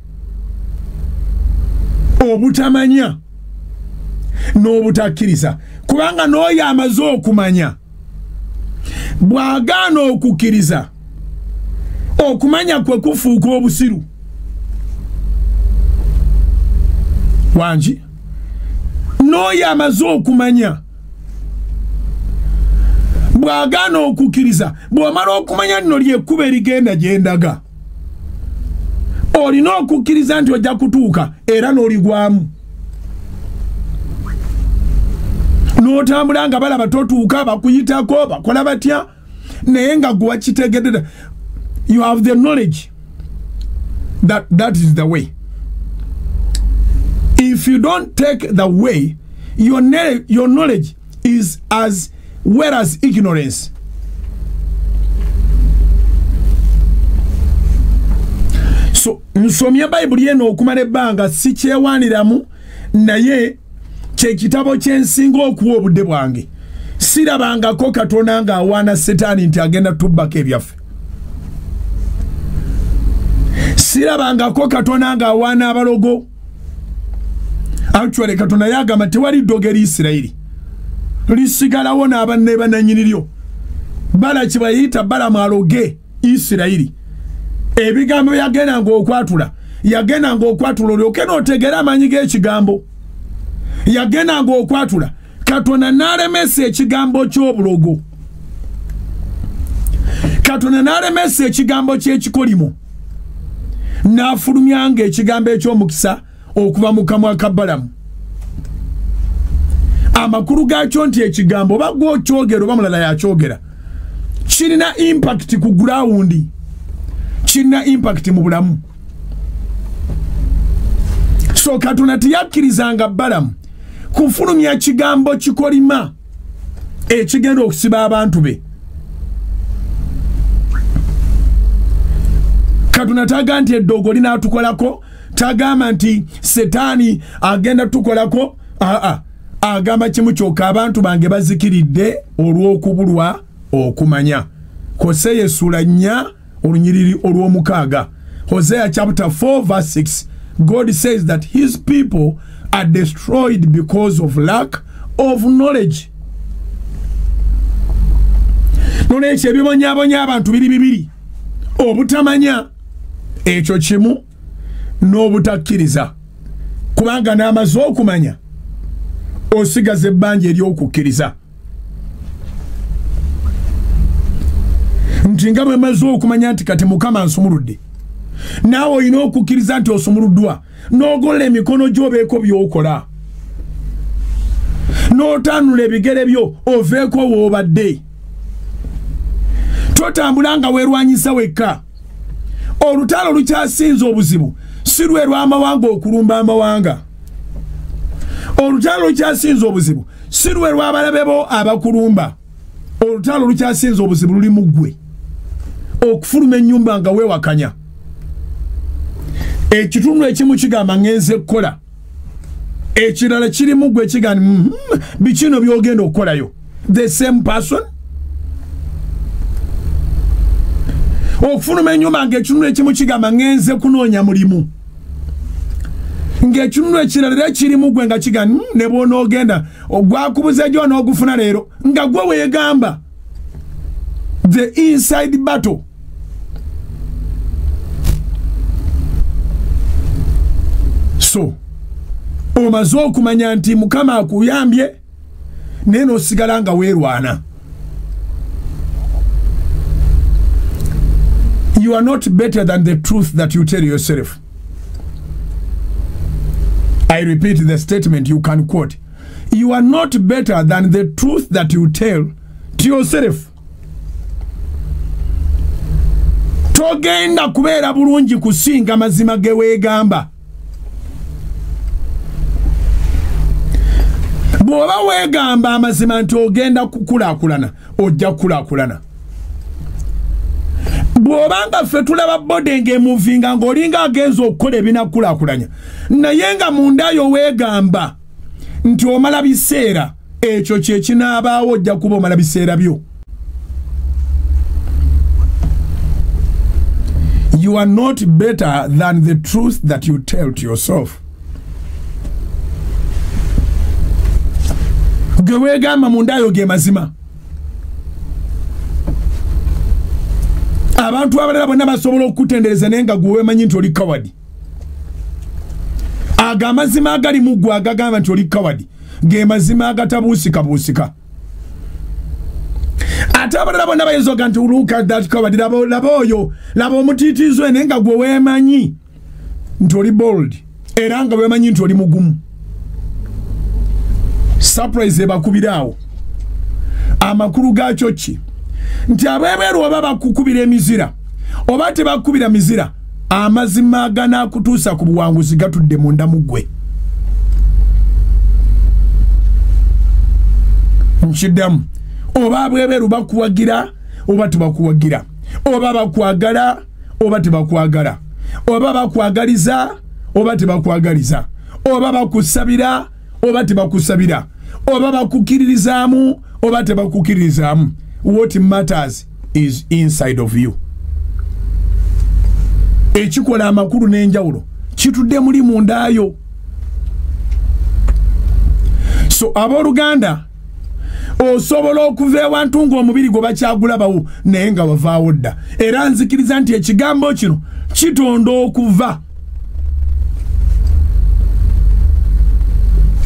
obutamanya n'obutakkiriza kubanga n'oyo amaze okumanya bw'agaana okukkiriza okumanya kwe kufuuka obusiru. Wanji n'oyo amaze okumanya bw'agaana okukkiriza bw'omala okumanya nno lyekkuba erigenda gyendaga olina okukkiriza nti ojja kutuuka era n'oligwamu n'otambula nga balaba totuuka bakuyitako bakola batya naye nga gwe wakitegedde. You have the knowledge that is the way. If you don't take the way, your knowledge is as well as ignorance. So nsomye Bible yeno okumala ebbanga si kyewaniramu naye kye kitabo kyensinga okuwa obudde bwange. Sirabangako Katonda nga awaana Setaani nti agenda tubbako ebyaffe. Sirabangako Katonda nga awaana abalogo. Actually Katonda yagamba tewali ddogo eri Isirayiri lisigalawo n'abanne bananyiniryo. Balaki bayita Balamu aloge Isirayiri. Ebigambo yagenda ng'okwatula olyoke n'otegeera amanyi g'ekigambo. Yagenda ng'okwatula Katonda n'alemesa ekigambo ky'obulogo. Katonda n'alemesa ekigambo ky'ekikolimo n'afulumyanga ekigambo eky'omukisa okuva mu kamwa ka Balamu. Amakulu gaakyo nti ekigambo bagwa okyogera oba mulala yakyogera kirina impact ku ground, kirina impact mu bulamu. So Katonda teyakkirizanga Balamu kufulumya kigambo kikolima ekigenda okusiba abantu be. Katonda taga nti eddogo linatukolako, tagama nti Setaani agenda tukolako. Agamba kimu kyokka, abantu bange bazikiridde olw'okubulwa okumanya. Hosea sura 4 olunyiriri olw'omukaaga. Hosea chapter 4 verse 6. God says that his people are destroyed because of lack of knowledge. None ekyo ebibonyabonya abantu bibiri. Obutamanya ekyo kimu n'obutakkiriza. Kubanga n'amaze okumanya osigaza ebbanja ery'okukkiriza. Nti nga bwe maze okumanya nti kati Mukama nsumuludde, naawe olina okukkiriza nti osumuluddwa, n'ogolla emikono gy'obeeko by'okola, n'otaanula ebigere byo oveeko w'obadde. Totambula nga weerwanyisa wekka. Olutalo lukyasinza obuzibu si lwe lw'amawanga okulumba amawanga. Olutalo lukyasinza obuzibu si lwe lw'abalabe bo abakulumba. Olutalo lukyasinza obuzibu luli mu ggwe okufuluma ennyumba nga weewakanya. Ekitundu ekimu kigamba ngenze kukola, ekirala kiri mu ggwe kigamba bikino by'ogenda okukolayo. The same person. Okufuluma ennyumba ng'ekitundu ekimu kigamba ngenze kunoonya mulimu, ng'ekitundu ekirala kiri mu ggwe nga kigamba ne bw'onoogenda ogwakubuza gyo n'ogufuna leero nga gwe weegamba. The inside battle. So omaze okumanya nti Mukama akuyambye naye n'osigala nga weerwana. You are not better than the truth that you tell yourself. I repeat the statement you can quote. You are not better than the truth that you tell to yourself. Togenda kubeera bulungi kusinga mazima ge weegamba. Bw'oba weegamba amazima nti ogenda kukulaakulana, ojja kukulaakulana. Bw'obanga ffe tulaba bode ng'emuvinga ng'olinga agenza okukola ebinakulaakulanya, naye nga mundayo weegamba nti omala biseera, ekyo kye kinaabaawo ojja kuba omala biseera byo. You are not better than the truth that you tell to yourself. Ge weegamba mundayo ge mazima. Abantu abalala bonna basobola okutendereza naye nga gwe weemanyi nti oli kawadi. Aga amazima agali mu ggwe agagamba nti oli kawadi ge mazima agatabuusikabuusika. Ate abalala bonna bayinza oga nti look at that kawadi, laba oyo, laba omutiitiizo naye nga gwe weemanyi nti oli bold era nga weemanyi nti oli mugumu. Surprise ebakubiraawo. Amakulu gaakyo ki? Nti abeebeeru oba bakukubira emizira oba tebakubira mizira, amazima aganakutuusa ku buwanguzi gatudde munda mu ggwe. Nkiddamu, oba abeebeeru bakuwagira oba tebakuwagira, oba bakwagala oba tebakwagala, oba bakwagaliza oba tebakwagaliza, oba bakusabira oba tebakusabira, oba bakukiririzaamu oba tebakukiririzaamu. What matters is inside of you. Ekikola amakulu n'enjawulo kitudde muli mundayo. So abooluganda, osobola okuva ewantu ng'omubiri gwe bakyagulabawo naye nga wavaawo dda. Era nzikiriza nti ekigambo kino kitonda okuva.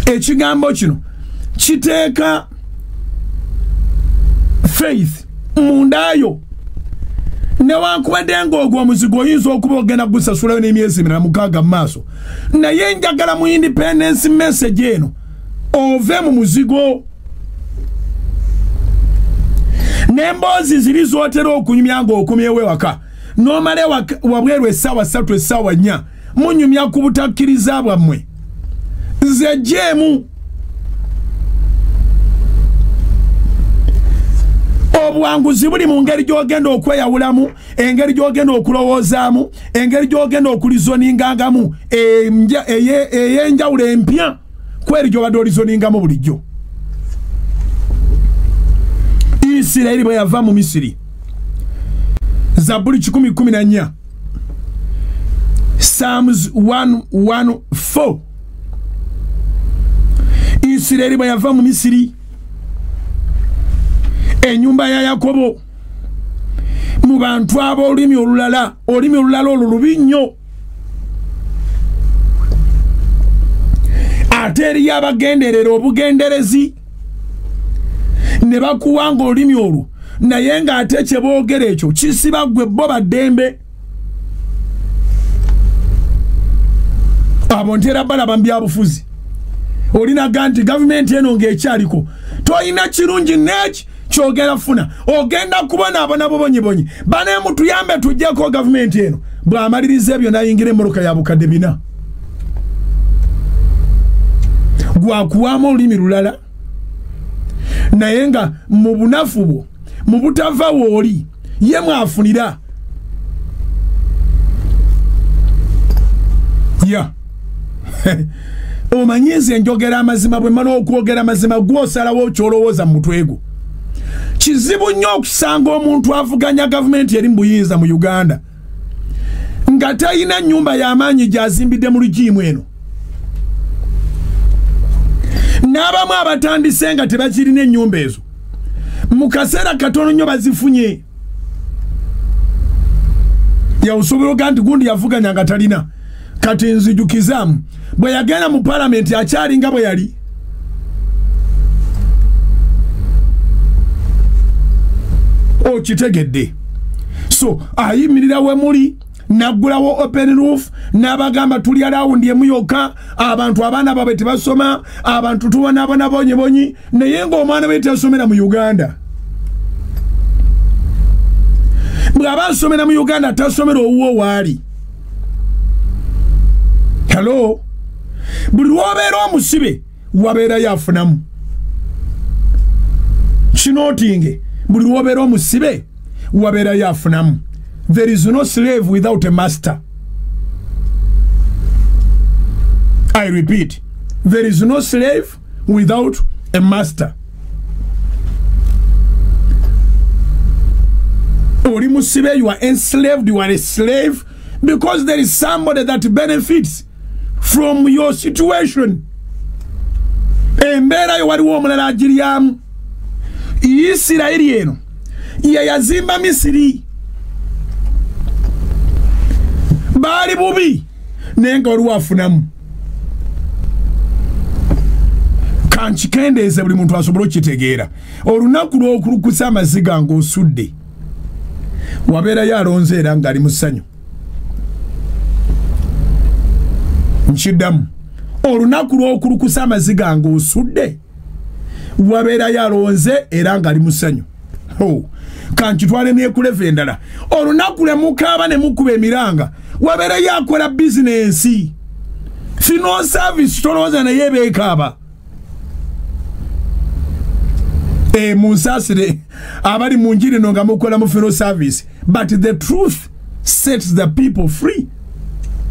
Ekigambo kino kiteeka faith mundayo. Newankubadde ng'ogwo omuzigo oyinza okuba ogenda gusasulayo n'emyezi 6 mu maaso, naye njagala mu independence message eno ove mu muzigo. N'emboozi ziri zootera okunyumya ng'okumyewo ewaka, n'omala wabweru essaawa 3 essaawa 4 munyumya ku butakkiriza bwammwe. Nze jeemu obuwanguzi buli mu ngeri gy'ogenda okweyawulamu, engeri gy'ogenda okulowoozamu, engeri gy'ogenda okulizoningangamu ey'enjawulo empya kweri gy'obadde olizoningamu bulijjo. Isirayiri bwe yava mu Misiri, Zaburi 10:14, Psalms 1:1-4. Isirayiri bwe yava mu Misiri, enyumba ya Yakobo mu bantu ab'olulimi olulala, olulimi olulala olwo lubi nnyo. Ate eriyo abagenderera obugenderezi ne bakuwanga olulimi olwo, naye ng'ate kye boogera ekyo kisiba ggwe bo baddembe. Abo ntera balaba mu byabufuzi, olinaga nti gavumenti eno ng'ekyaliko, toyina kirungi n'eki kyogera funa, ogenda kubona abona bobonyibonyi bane mutuyambe tujjeko gavumenti eno. Bw'amaliriza ebyo n'ayingira emmoloka ya bukadde 4, gwakuwamu olulimi lulala, naye nga mu bunafu bwo, mu butava wooli ye mwafunira. Ya omanyize njogera amazima, bwe mmala okwogera amazima gw'osalawo kyolowooza mu mutwe gwo. Kizibu nnyo okusanga omuntu avuganya gavumenti eri mu buyinza mu Uganda nga talina nnyumba y'amaanyi gy'azimbidde mu lugiimu eno. N'abamu abatandise nga tebakirina ennyumba ezo, mu kaseera katono nnyo bazifunye. Yawusobola oga nti gundi yavuganya nga talina. Kati nzijukizaamu bwe yagenda mu palamenti akyali nga bwe yali. Okitegedde. So ayimirira we muli naggulawo open roof n'abagamba tuli alawundi emu yokka, abantu abaana baabwe tebasoma, abantu tubonaabona bonyibonyi, naye ng'omwana we tasomera mu Uganda. Bw'aba asomera mu Uganda tasomera owuwo waali. Hello? Buli lw'obeera omusibe wabeera yafunamu. Kinootinge, buli lw'obeera omusibe wabeera yafunamu. There is no slave without a master. I repeat, there is no slave without a master. Ori musibe, you are enslaved, you are a slave because there is somebody that benefits from your situation. Embera yo waliwo omulala agiryamu. Isirayiri eno ye yazimba Misiri. Baali bubi naye nga waliwo afunamu. Kankikendeeze buli muntu asobola okitegeera. Olunaku lw'okulukusa amaziga ng'osudde wabeerayo alonze era ng'ali mu ssanyu. Nkiddamu, olunaku lw'okulukusa amaziga ng'osudde wabeerayo alonze era ng'ali mu ssanyu. Kankitwale n'ekuleva endala, olunaku lwe mukaaba ne mukuba emiranga wabeerayo akola bizinensi. Fino service tolowooza naye beekaaba. Munsasire abali mu njiri no nga mukola mu fino service, but the truth sets the people free.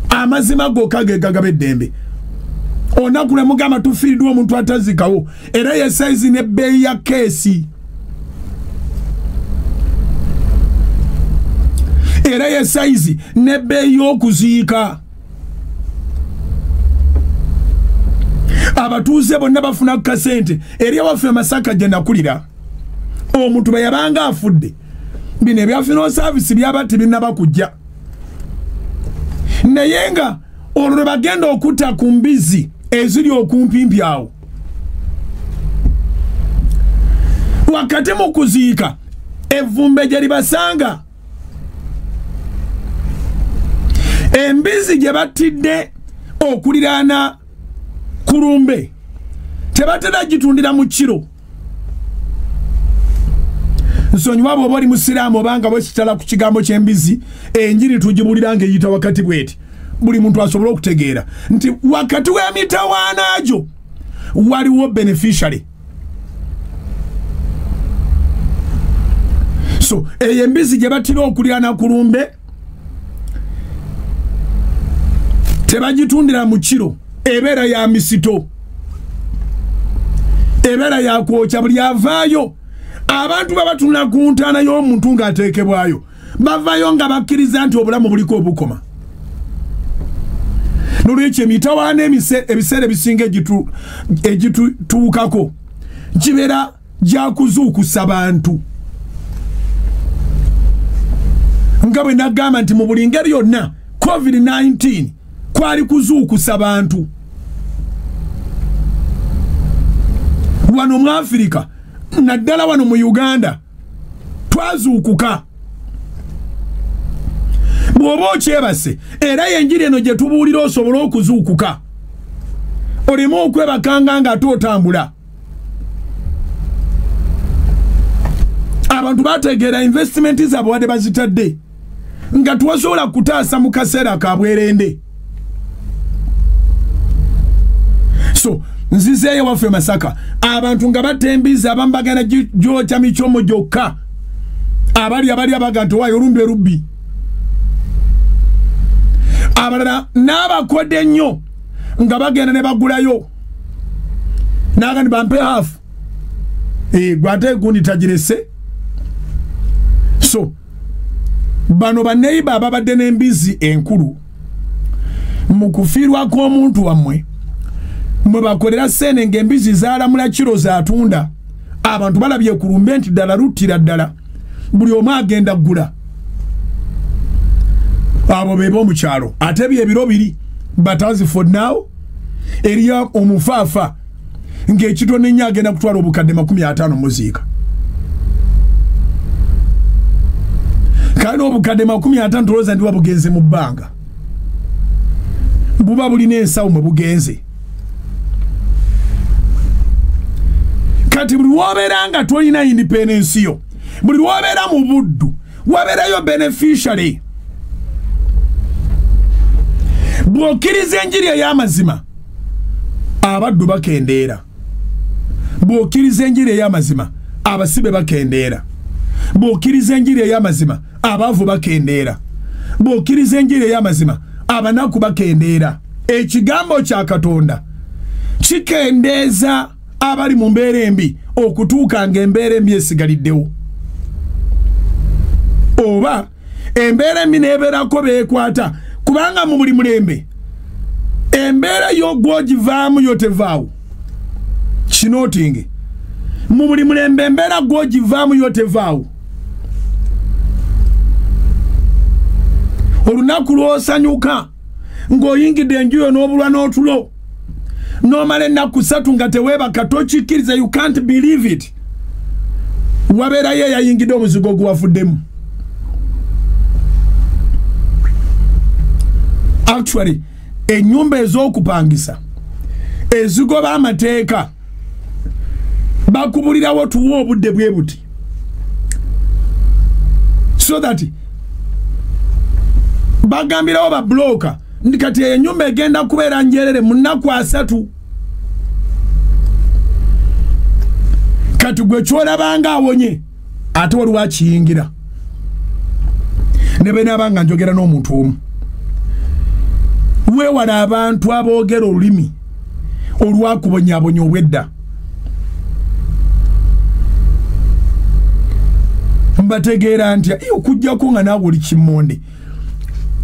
Amazima gokka gegagaba eddembe. Onaku lwe mugamba tufiiriddwa omuntu atazikawo era ye size n'ebbeeyi ya keesi. Era ye size n'ebbeeyi y'okuziika. Abatuuze bonna bafuna kasente eri awaffe Masaka gye nakulira. Omuntu bwe yabanga afudde bino ebyafino service byaba tebinnaba kujja. Naye nga olwo bagenda okutta ku mbizi eziri okumpimpi awo. Wakati mu kuziika evvumbe gye libasanga, embizi gye battidde okuliraana kulumbe tebatera gitundira mu kiro. Nsonyiwa bw'oba oli musiraamu obanga bwekitala ku kigambo ky'embizi, enjiri tugibulira ng'eyita wakati bweti. Buli muntu asobola okutegeera nti wakati w'emitawaana gyo waliwo beneficiary. So embizi gye batira okulya na kulumbe tebagitundira mu kiro, ebeera ya misito, ebeera ya kwokya, buli avaayo abantu babatunda ku ntaana y'omuntu ng'ateekebwayo bavaayo nga bakkiriza nti obulamu buliko obukoma. Nolwekyo emitawaana ebiseera ebisinga egitutuukako gibeera gya kuzuukusa bantu. Nga bwe nagamba nti mu buli ngeri yonna COVID-19 kwali kuzuukusa bantu. Wano mu Afrika naddala wano mu Uganda twazuukuka. Bw'oba okyebase era yenjiri eno gye tubuulira osobola okuzuukuka, oleme okwebakanga nga ate otambula. Abantu bategeera investment zaabwe wadde bazitadde nga tuwasobola kutaasa mu kaseera ka bwerende. So nzizeeyo waffe Masaka abantu nga batembiza abamu bagenda gyokya micomo gyokka, abali abaga nti waayo olumbe rubbi, abalala n'abakodde nnyo nga bagenda ne bagulayo naga ni bampe hafu gwate gundi tagirese. So bano baneiba ababadde n'embizi enkulu mu kufiirwa kw'omuntu wammwe mwe bakolera sene ng'embizi zaalamula kiro zaatunda, abantu balabye kulumbe nti ddala luttira ddala, buli omu agenda ggula. Abo beba omukyalo ate byebiro biri batazi for now eriya omufaafa ng'ekitone nnyo agenda kutwala obukadde 50 muziika. Kandi obukadde 50 tolooza ndi wabugenze mu bbanga, buba bulina ensawo mwe bugenze. Kati buli wobeera nga tolina independence yo, buli wobeera mu buddu wabeerayo beneficiary. Bw'okkiriza enjiri ey'amazima abaddu bakendeera, bw'okkiriza enjiri ey'amazima abasibe bakendeera, bw'okkiriza enjiri ey'amazima abaavu bakendeera, bw'okkiriza enjiri ey'amazima abanaku bakendeera. Ekigambo kya Katonda kikendeeza abali mu mbeera embi okutuuka ng'embeera embi esigaliddewo, oba embeera embi n'ebeerako beekwata, kubanga mu buli mulembe embeera y'ogwogivaamu yo tevaawo. Kinootinge mu buli mulembe embeera gwogivaamu yo tevaawo. Olunaku lw'osanyuka ng'oyingidde enjuyo n'obulwa n'otulo n'omala ennaku 3 nga teweebaka tokikkiriza, you can't believe it, wabeerayo eyayingidde omuzigo guwafuddemu. Actually ennyumba ez'okupangisa ezigoba amateeka bakubulirawo tuwa obudde bwe buti, so that bagambirawo ba bloka ndi kati ennyumba egenda kubeera njerere mu nnaku 3. Kati gwe kyolabanga awonye ate waliwo akiyingira. Ne bwe naabanga njogera n'omuntu omu, weewala abantu aboogera olulimi olwakubonyaabonya obwedda. Mbategeera ntya okujjako nga naawe oli kimmonde.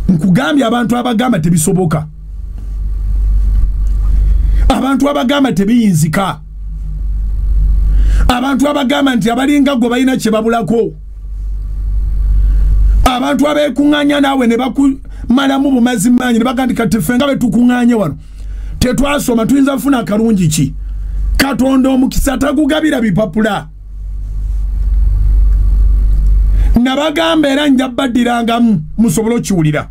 Nkugambye abantu abagamba tebisoboka, abantu abagamba tebiyinzika, abantu abagamba nti abalinga gwe balina kye babulako, abantu abeekuŋŋaanya naawe ne bakumalamu bumazimanyi ne bagamba nti kati ffe nga betukuŋŋaanye wano tetwasoma tuyinza kufuna akalungi ki? Katonda omukisa tagugabira bipapula. Nabagamba era nja baddirangamu musobole okiwulira.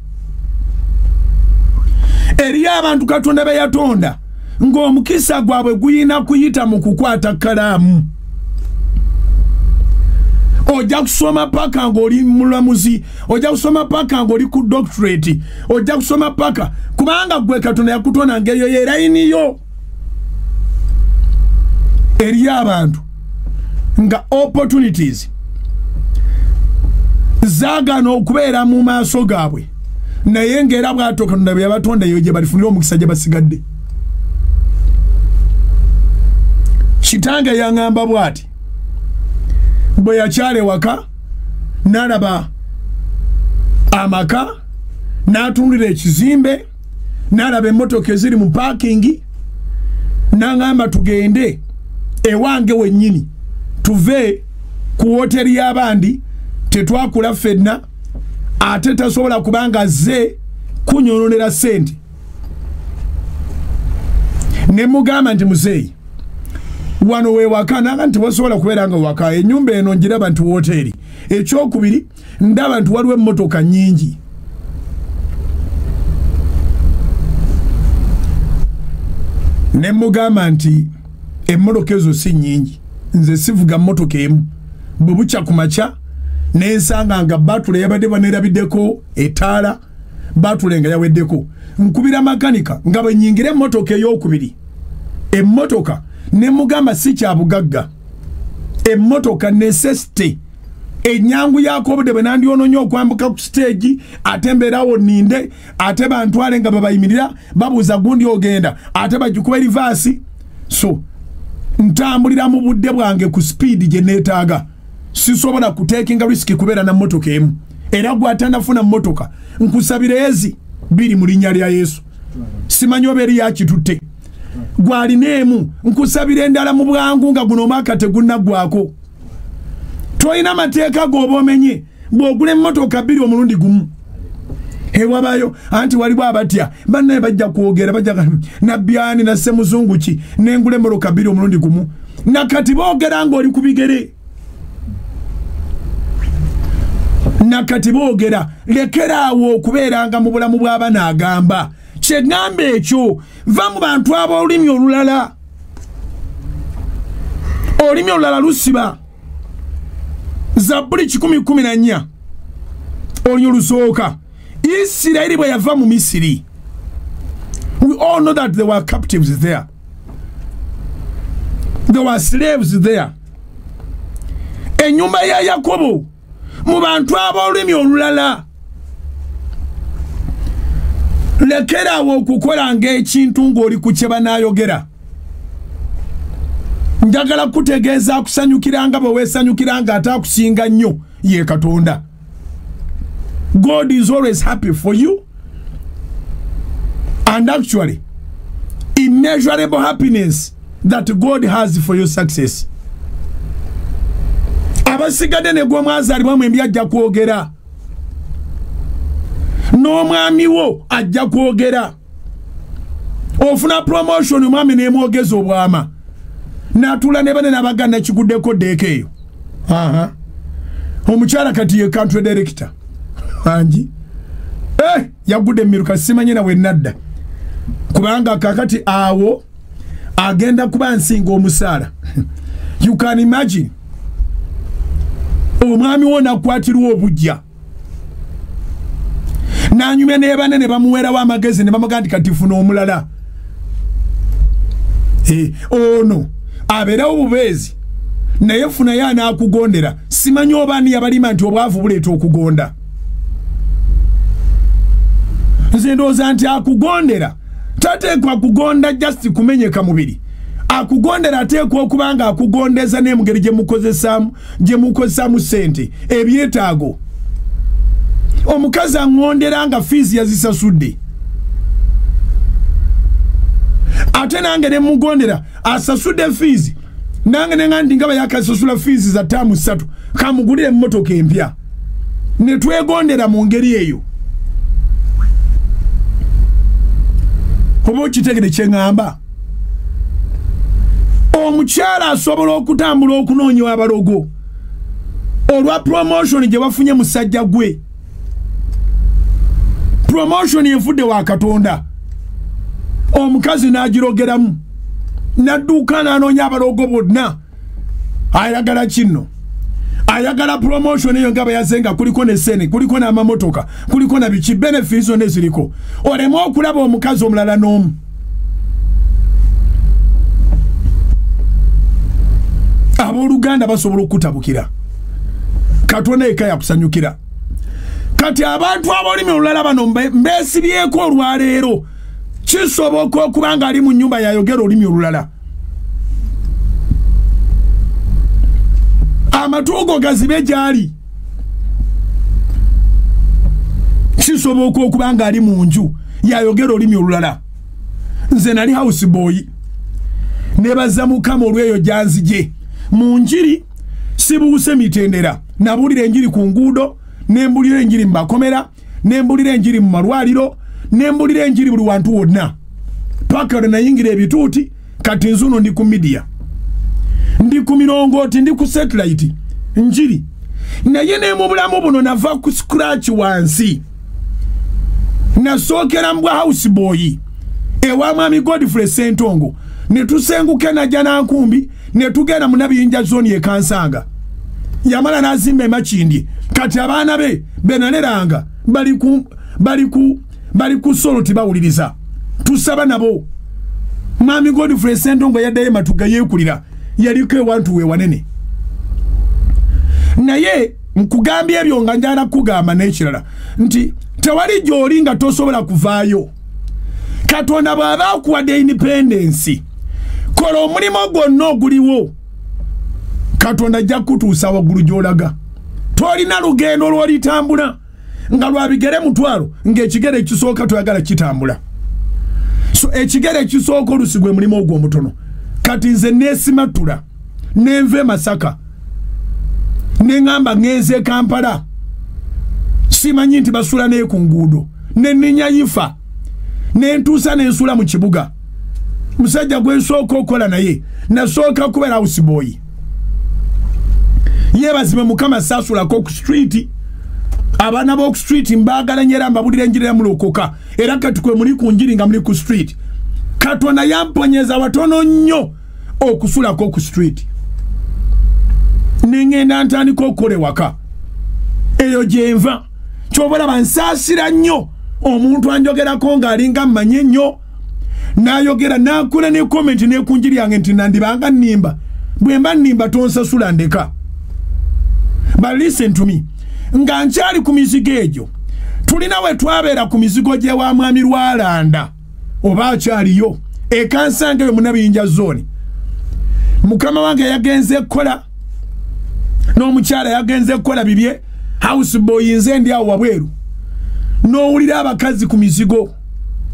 Eri abantu Katonda be yatonda ng'omukisa gwabwe guyina kuyita mu kukwata kalaamu. Ojja kusoma paka ng'oli mulamuzi, ojja kusoma paka ng'oli ku doctorate, ojja kusoma paka kubanga gwe Katonda yakutonda ng'eyo yerayiniyo. Eri abantu nga opportunities zaagana okubeera mu maaso gaabwe naye ng'era bw'atyo Katonda bwe yabatondayo gye balifunira omukisa gye basigadde. Kitange yaŋŋamba bw'ati bwe yakyala waka n'alaba amaka n'atunuulira ekizimbe n'alaba emmotoka eziri mu paakingi n'aŋŋamba tugende ewange wennyini tuve ku woteri y'abandi tetwakula ffenna ate tasobola kubanga ze kunyononera ssente. Ne mugamba nti muzeeyi wano wewaka nanga nti wasobola kubeera nga waka ennyumba eno ngiraba nti woteri. Ekyokubiri ndaba nti waliwo emmotoka nnyingi. Ne mugamba nti emmotoka ezo si nnyingi nze sivuga mmotoka emu bwe bukya ku makya n'ensanga nga batule yabadde baneerabiddeko etaala batule nga yaweddeko nkubira makanika nga bwe nnyingira emmotoka ey'okubiri emmotoka ne mugamba si kya bugagga emmotoka necessity ennyangu yaako obudde bwe nandyononya okwambuka ku stage ate mbeerawo nninde ate bantwale nga babayimirira babuuza gundi ogenda ate bagikuba erivaasi so ntambulira mu budde bwange ku speed gye neetaaga sisobola kuteekinga risiki kubeera na mmotoka emu era gwatanafuna mmotoka nkusabira ezi biri mu linnya lya Yesu simanyi oba eri yakitutte gwalina emu nkusabira endala mu bwangu nga guno omwaka tegunnaggwako toyina mateeka g'oba omenye bw'ogula emmotoka bbiri omulundi gumu ewabayo anti waliwo abatya bannaye bajja kwogera bajja nabyani nasse muzungu ki n'engula emmotoka bbiri omulundi gumu nakati boogera ng'oli ku bigere nakati boogera lekeraawo okubeeranga mu bulamu bw'abaana agamba kyegamba ekyo va mu bantu ab'olulimi olulala olulimi olulala lusiba Zabbuli 10:14 olulimi olusooka Isirayiri bwe yava mu Misiri. We all know that there were captives there. There were slaves there. Ennyumba ya Yakobo mu bantu ab'olulimi olulala lekeraawo okukola ng'ekintu ng'oli ku kye banaayogera. Njagala kutegeeza akusanyukiranga bwe weesanyukiranga ate akusinga nnyo ye Katonda. God is always happy for you. And actually, immeasurable happiness that God has for your success. Abasigadde ne gwe mwazaalibwa mwembi ajja kwogera. N'omwami wo ajja kwogera. Ofuna promotion omwami n'emwogeza obwama. N'atuula ne bane n'abaganda kiguddeko deeka eyo. Omukyala kati ye country director. Anji yagudde miruka simanyi na wenadda kubanga kakati awo agenda kuba nsinga omusaala. You can imagine omwami wona kwatirwa obujja nanyumya nebane ne bamuwerawo amagezi ne bamugamba kati funa omulala ono abeerawo bubeezi naye funa yana akugondera simanyi obaani yabalima nti obwavu buleeta okugonda. Nze ndowooza nti akugondera tateekwa kugonda just kumenyeka mubiri akugondera ateekwa okubanga akugondeza n'emugeri gye mukozesaamu ssente ebyetaago. Omukazi aŋŋondera nga fiizi yazisasudde ate nange ne mugondera asasudde fiizi nange nenga nti nga bayakasasula fiizi za ttaamu 3 kamugulire emmotoka empya ne twegondera mu ngeri eyo. Oba okitegere kye ŋŋamba omukyala asobola okutambula okunoonya abalogo olwa promotion gye bafunye musajja gwe. Promotion enfudde wa Katonda omukazi n'agirogeramu n'adduuka n'anoonya abalogo bonna. Ayagala kino ayagala promotion eyo nga bayazenga kuliko ne sene kuliko n'amamotoka kuliko na biki benefits zonna eziriko olemu okulaba omukazi omulala n'omu. Abooluganda basobola okutabukira Katonda eka yakusanyukira kati abantu abolimi olulala bano mbesibyeko olwaleero kisoboka okuba nga ali mu nnyumba yayogera olulimi olulala amatuugo gazibe gyali kisoboka okuba nga ali mu nju yayogera olulimi olulala nze nali house boy nebaza mukama olweyo gyanzije mu njiri sibuuse mitendera nabulira enjiri ku nguudo nembulira enjiri mu makomera nembulira enjiri mu malwaliro nembulira enjiri buli wantu wonna paka nayingira ebituuti kati nzuno ndi ku media ndi ku mirongooti ndi ku satellite njiri naye ne mu bulamu buno nava ku scratch wansi nasookera mbwa house boy ewa mwami Godfrey Sentongo netusenguke najja nankumbi netugenda mu Nabiyinja zone ye Kansanga yamala nazimba Makindi kati abaana be benaleranga bali ku solo tibawuliriza tusaba nabo mwami Godfrey Sentongo yaddaye matuga yekulira yaliko ewantu we wanene naye nkugambye ebyo nga njala kugamba n'ekirala nti tewali gy'oli nga tosobola kuvaayo Katonda bw'aba akuwadde independence kola omulimu gwonna oguliwo Katonda ajja kutuusa waggulu gy'olaga tolina lugendo lw'olitambula nga lwabigere mutwalo ng'ekigere ekisooka toyagala kitambula so ekigere ekisooka olusigwe mulimu ogwo omutono kati nze neesimatula nenve Masaka neŋŋamba ŋŋenze Kampala simanyi nti basula naye ku nguudo neninya yifa nentuusa nensula mu kibuga musajja gwensooka okola naye nasooka kubeera house boy yeebazime mukama saasulako ku street abaana b'oku street mbaagala nyera mbabulira enjiri yamulokoka era kati kwe muli ku njiri nga muli ku street Katonda yamponyeza watono nnyo okusulako ku street nengenda ntandika okukola ewaka eyo gyenva kyobalaba nsaasira nnyo omuntu anjogerako ng'alinga mmanye nnyo n'ayogera n'akula ne comment n'ekunjiri yange nti nandibanga nnimba bwe mba nnimba tonsasula ndeka but listen to me nga nkyali ku mizigo egyo tulina we twabeera ku mizigo gye wa mwami Lwalanda oba akyaliyo Kansanga eyo mu Nabiyinja zone mukama wange yagenze kukola n'omukyala yagenze kukola bibye house boy nze ndi awo wabweru n'owulira abakazi ku mizigo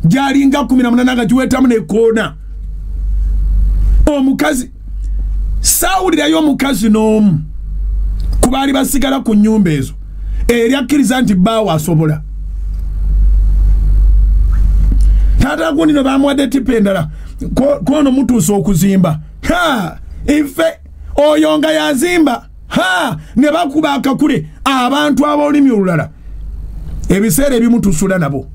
gyalinga 18 nga giwetamu n'ekkoona omukazi saawulirayo omukazi n'omu ku baali basigala ku nnyumba ezo eryakkiriza nti bbaawo asobola taata gundi no bamuwadde tipa endala kono mutuusa okuzimba ife oyo nga yazimba ne bakuba akakule abantu ab'olulimi olulala ebiseera ebimutusula nabo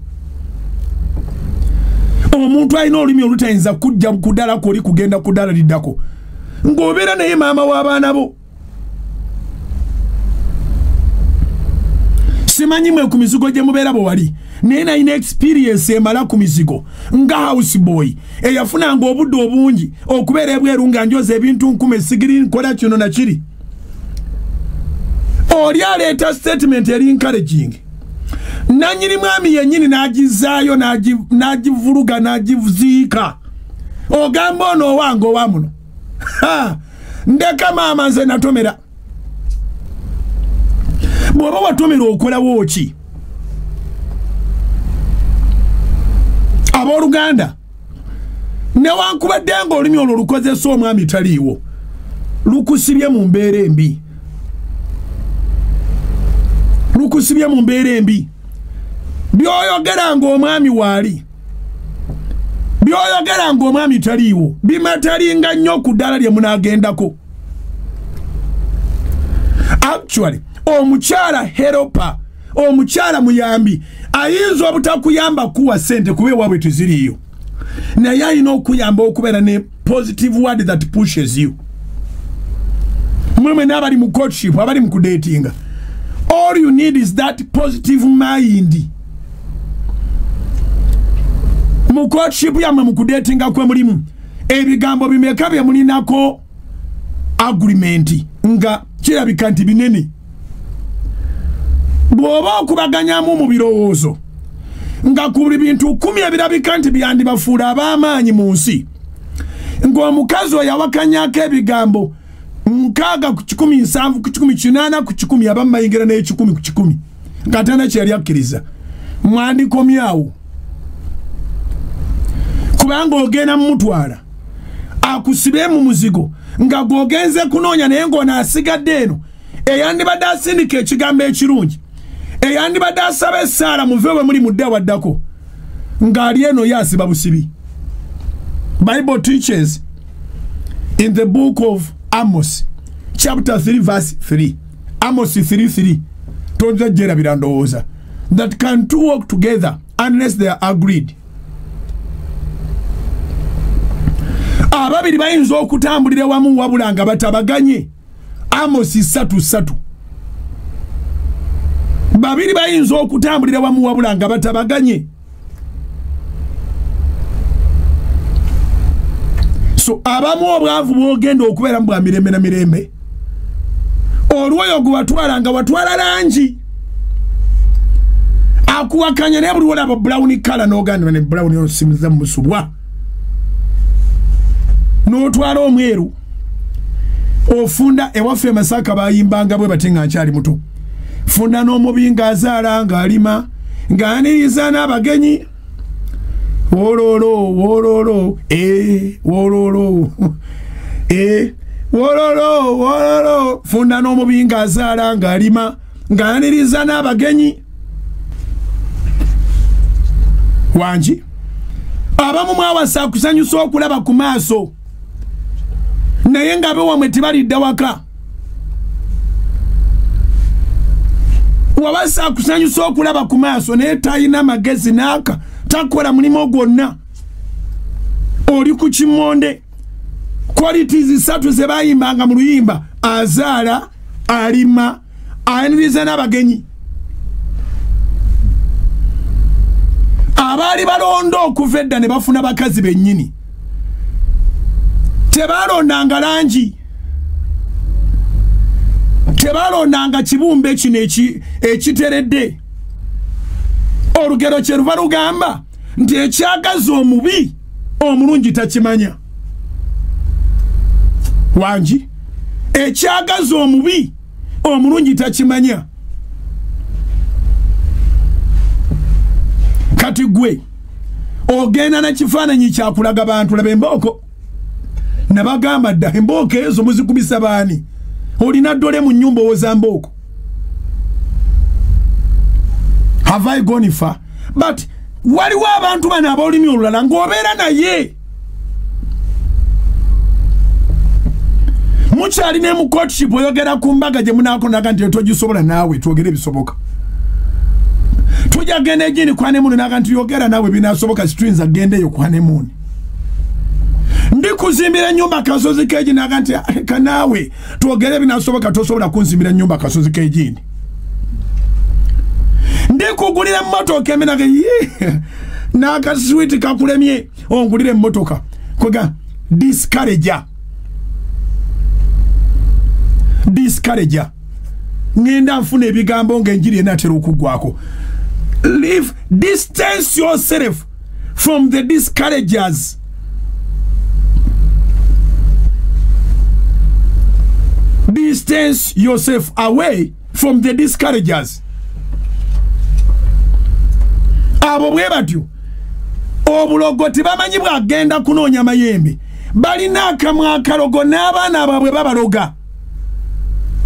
omuntu alina olulimi olutayinza kujja ku ddala koli kugenda ku ddala liddako ng'obeera naye maama w'abaana bo simanyi mwe ku mizigo gye mubeera bwe wali naye nalina experience emala ku mizigo nga house boy eyafunanga obudde obungi okubeera ebweru nga njoza ebintu nkuma esigiri nkola kino na kiri oli aleeta statement eri encouraging nanyini mwami yennyini n'agizaayo n'agivuluga n'agiziika ogamba ono owange owamuno ndeka maama nze natomera bw'oba watomera okolawo ki abooluganda newankubadde nga olulimi olwo lukozesa omwami taliiwo lukusibye mu mbeera embi byoyogera ng'omwami waali byoyogera ng'omwami taliiwo bimatalinga nnyo ku ddala lye munaagendako actually omukyala helper omukyala muyambi ayinza obutakuyamba kuwa sente kuba ewaabwe teziriiyo naye alina okuyamba okubeera ne positive word that pushes you mwemwe n'abali mu courtship abali mu kudatinga all you need is that positive mind mu courtship yammwe mu kudatinga kwe mulimu ebigambo bimeka bye mulinako agreement nga kirabika nti binene bwoba okubaganyamu mu birowoozo nga ku buli bintu 10 ebirabika nti byandibafuula ab'amaanyi mu nsi ng'omukazi oyo yawakanyako ebigambo 6 ku 10 7 ku 10 8 ku 10 abamayingira n'e10 ku 10 ng'atana kye yali akkiriza mwandikomyawo kubanga ogenda mumutwala akusibe mu muzigo nga gwogenze kunoonya naye ng'onaasigadde eno eyandibadde asindika ekigambo ekirungi eyandibadde asaba essaala muve we muli mudde waddako ng'ali eno yaasiba busibi. Bible teaches in the book of Amos chapter 3 verse 3 Amos 3:3 tonja jera birandowooza that can two walk together unless they are agreed. Ababiri bayinza okutambulira wamu wabula nga batabaganye. Amos 3:3 babiri bayinza okutambulira wamu wabula nga batabaganye. So abamu obwavu bwogenda okubeera mu bwa mirembe na mirembe olwoyo gwatwala nga watwala langi akuwakanya naye buli olaba brown color n'oganda ne brown osimiza mu musubwa n'otwala omweru ofunda ewaffe Masaka bayimbanga bwe batenga nkyali muto funda n'omubinga azaala ng'alima ng'aniriza n'abagenyi wololo wololo wololo wololo funda n'omubinga azaala ng'alima ng'aniriza n'abagenyi wangi abamu mwawasa kusanyusa okulaba ku maaso naye nga bewamwe tebalidda waka wabasa kusanyusa okulaba ku maaso naye talina magezi n'aka takola mulimo gwonna oli ku kimonde qualities 3 ze bayimbanga mu luyimba azaala alima ayaniriza n'abagenyi abaali balonda okuva edda ne bafuna bakazi bennyini tebalondanga langi tebalondanga kibumbe kino ekiteredde olugero kye luva lugamba nti ekyagaza omubi omulungi takimanya wangi ekyagaza omubi omulungi takimanya kati gwe ogenda na kifaananyi kyakulaga bantu laba embooko nabagamba dda embooko ezo muzikubisa baani olina ddole mu nnyumba owoza mbooko have I gone far? But waliwo abantu bano abolimi olulala ng'obeera naye mukyali ne mu courtship oyogera ku mbaga gye munaakonaga nti togisobola naawe twogere ebisoboka tujja genda egini kwa nemuuni naga nti yogera naawe binaasoboka situyinza gendeeyo kwa nemuuni ndikuzimbira ennyumba kasozi keegi naga nti kanaawe twogere binaasoboka tosobola kunzimbira ennyumba kasozi keegindi ndikugulira emmotoka eminaga n'akaswiti kakulemye ongulira emmotoka kwega discourager ngenda nfuna ebigambo ng'enjiri enaatera okuggwako distance yourself from the discouragers. Distance yourself away from the discouragers. Abo bwe batyo obulogo tebamanyi bwagenda kunoonya mayembe balina akamwa akalogo n'abaana baabwe babaloga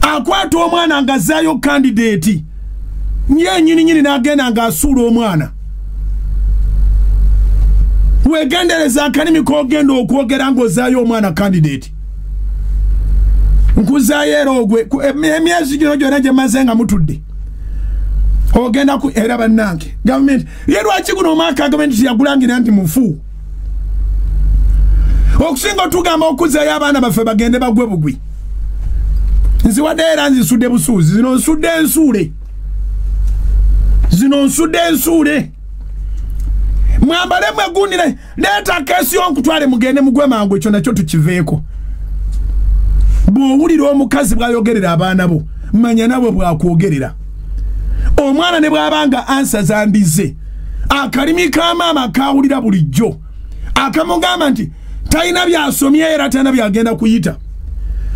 akwata omwana ng'azzaayo candidate ye nyini n'agenda ng'asuula omwana weegendereza akalimi k'ogenda okwogera ng'ozzaayo omwana candidate nkuzaayo era ogwe emyezi gino gyonna gye maze nga mutudde ogenda ku era bannange gavumenti ye lwaki guno omwaka gavumenti yagulangira nti mufu okusinga otugamba okuzaayo abaana baffe bagende bagwe bugwi nziwadde era nzisudde busuuzi zino nsudde ensuule mwambale mwegundire leeta keesi yonkutwale mugende mugwe mangu ekyo nakyo tukiveeko bw'owulira omukazi bw'ayogerera abaana bo manya nabwe bw'akwogerera omwana ne bwabanga ansa zambize akalimi ka maama kawulira bulijjo akamugamba nti talina byasomye era talina byagenda kuyita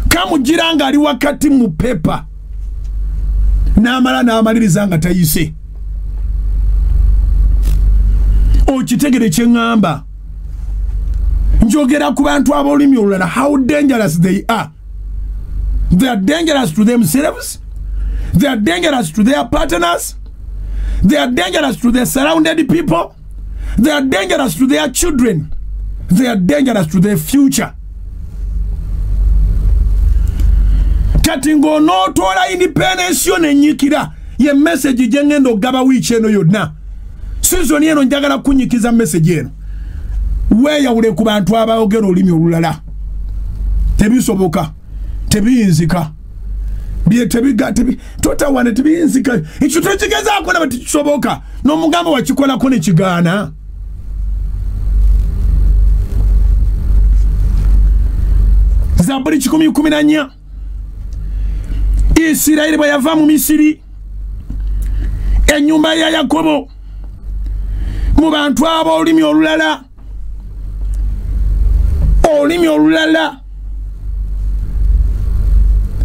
kamugira nga ali wakati mu pepa n'amala n'amaliriza nga tayise okitegere kye ŋŋamba njogera ku bantu ab'olulimi olulala how dangerous they are. They are dangerous to themselves. They are dangerous to their partners. They are dangerous to their surrounded people. They are dangerous to their children. They are dangerous to their future. Kati ng'onootola independence yo nenyikira ye message gye ngenda ogaba wiiki eno yonna. Season eno njagala kunyikiza message eno. Weeyawule ku bantu abaogera olulimi olulala. Tebisoboka. Tebiyinzika. Totawane tebiyinzika. Ekyo tokigezaako naba tekisoboka. N'omugamba wakikolako ne kigaana. Zaburi 10:14. Isirayiri bwe yava mu Misiri, ennyumba ya Yakobo mu bantu ab'olulimi olulala, olulimi olulala,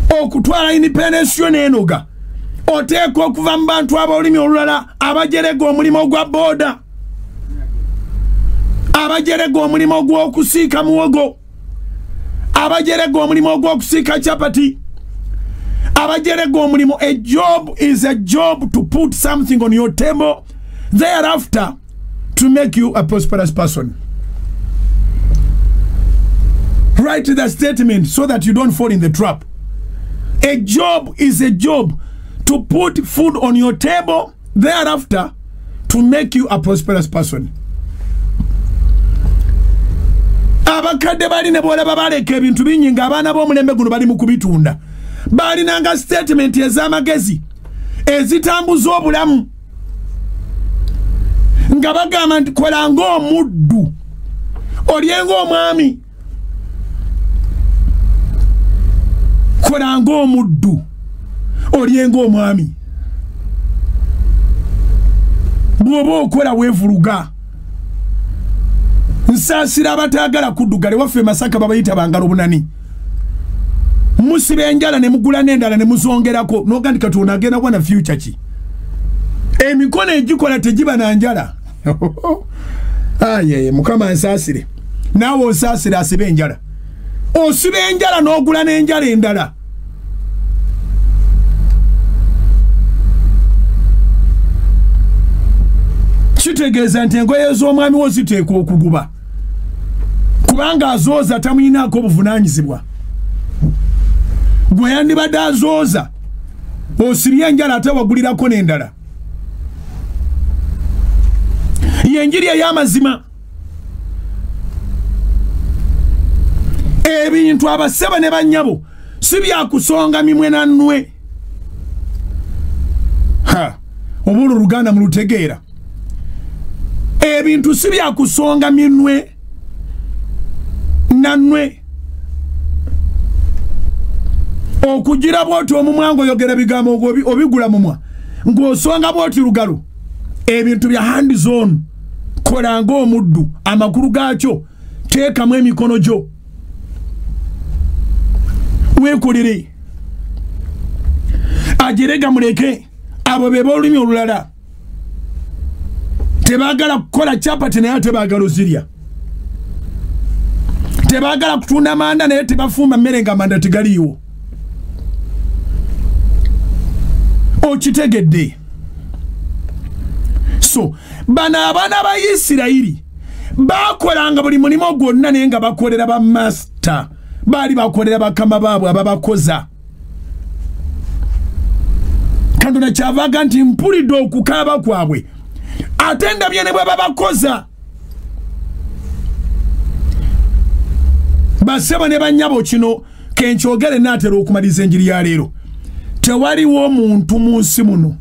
okutwala independence yo n'enoga, oteeka okuva mu bantu ab'olulimi olulala abajerega omulimo gwa booda, abajerega omulimo gw'okusiika muwogo, abajerega omulimo gw'okusiika chapati, abajerega omulimo. A job is a job to put something on your table, thereafter to make you a prosperous person. Write the statement so that you don't fall in the trap. A job is a job to put food on your table, thereafter to make you a prosperous person. Abakadde bali ne bolaba baleka ebintu bingi nga abaana b'omulembe guno bali mu kubitunda. Balinanga statement ez'amagezi ezitambuza obulamu nga bagamba nti kola ng'omuddu olyenga omwami, kola ng'omuddu olyenga omwami. Bw'oba okola weevuluga. Nsaasira abataagala kuddugala waffe Masaka babayita bangalo bunani. Musibe enjala ne mugula n'endala ne muzongerako n'ogandika tuonagenda kuba na future ki. Emikono egikola tegiba na njala. Ayeye Mukama ansaasire. Naawe osaasire asibe enjala. Osibe enjala n'ogula n'enjala endala. Kitegeeza nti engoye z'omwami wo ziteekwa okuguba. Kubanga azooza tamuyinaako obuvunaanyizibwa. Gwe yandibadde azooza osibye enjala ate wagulirako n'endala. Yenjiri ey'amazima. Ebintu abaseba ne bannyabo si byakusonga mimwe na nnwe. Obula Oluganda mu lutegeera. Ebintu si byakusonga minwe na nnwe. Okugira bwoti omumwango oyogera bigambo obigula mumwa ng'osonga bwoti lugalo. Ebintu bya hand zone. Kola ng'omuddu, amakulu gaakyo teekamu emikono gyo. Weekolere. Ajerega muleke abo be b'olulimi olulala. Tebaagala kukola chapati naye tebaagala ozirya. Tebaagala kutunda manda naye tebafumba mmere nga manda tegaliiwo. Okitegedde. So bano abaana ba Isirayiri bakolanga buli mulimo gwonna naye nga bakolera ba master. Baali bakolera bakama baabwe ababakoza. Katonda kyavaga nti mpulidde okukaaba kwabwe ate ndabye ne bwe babakoza. Basebo ne bannyabo kino kenkyogere naatera okumaliza enjiri ya leero. Tewaliwo muntu mu nsi muno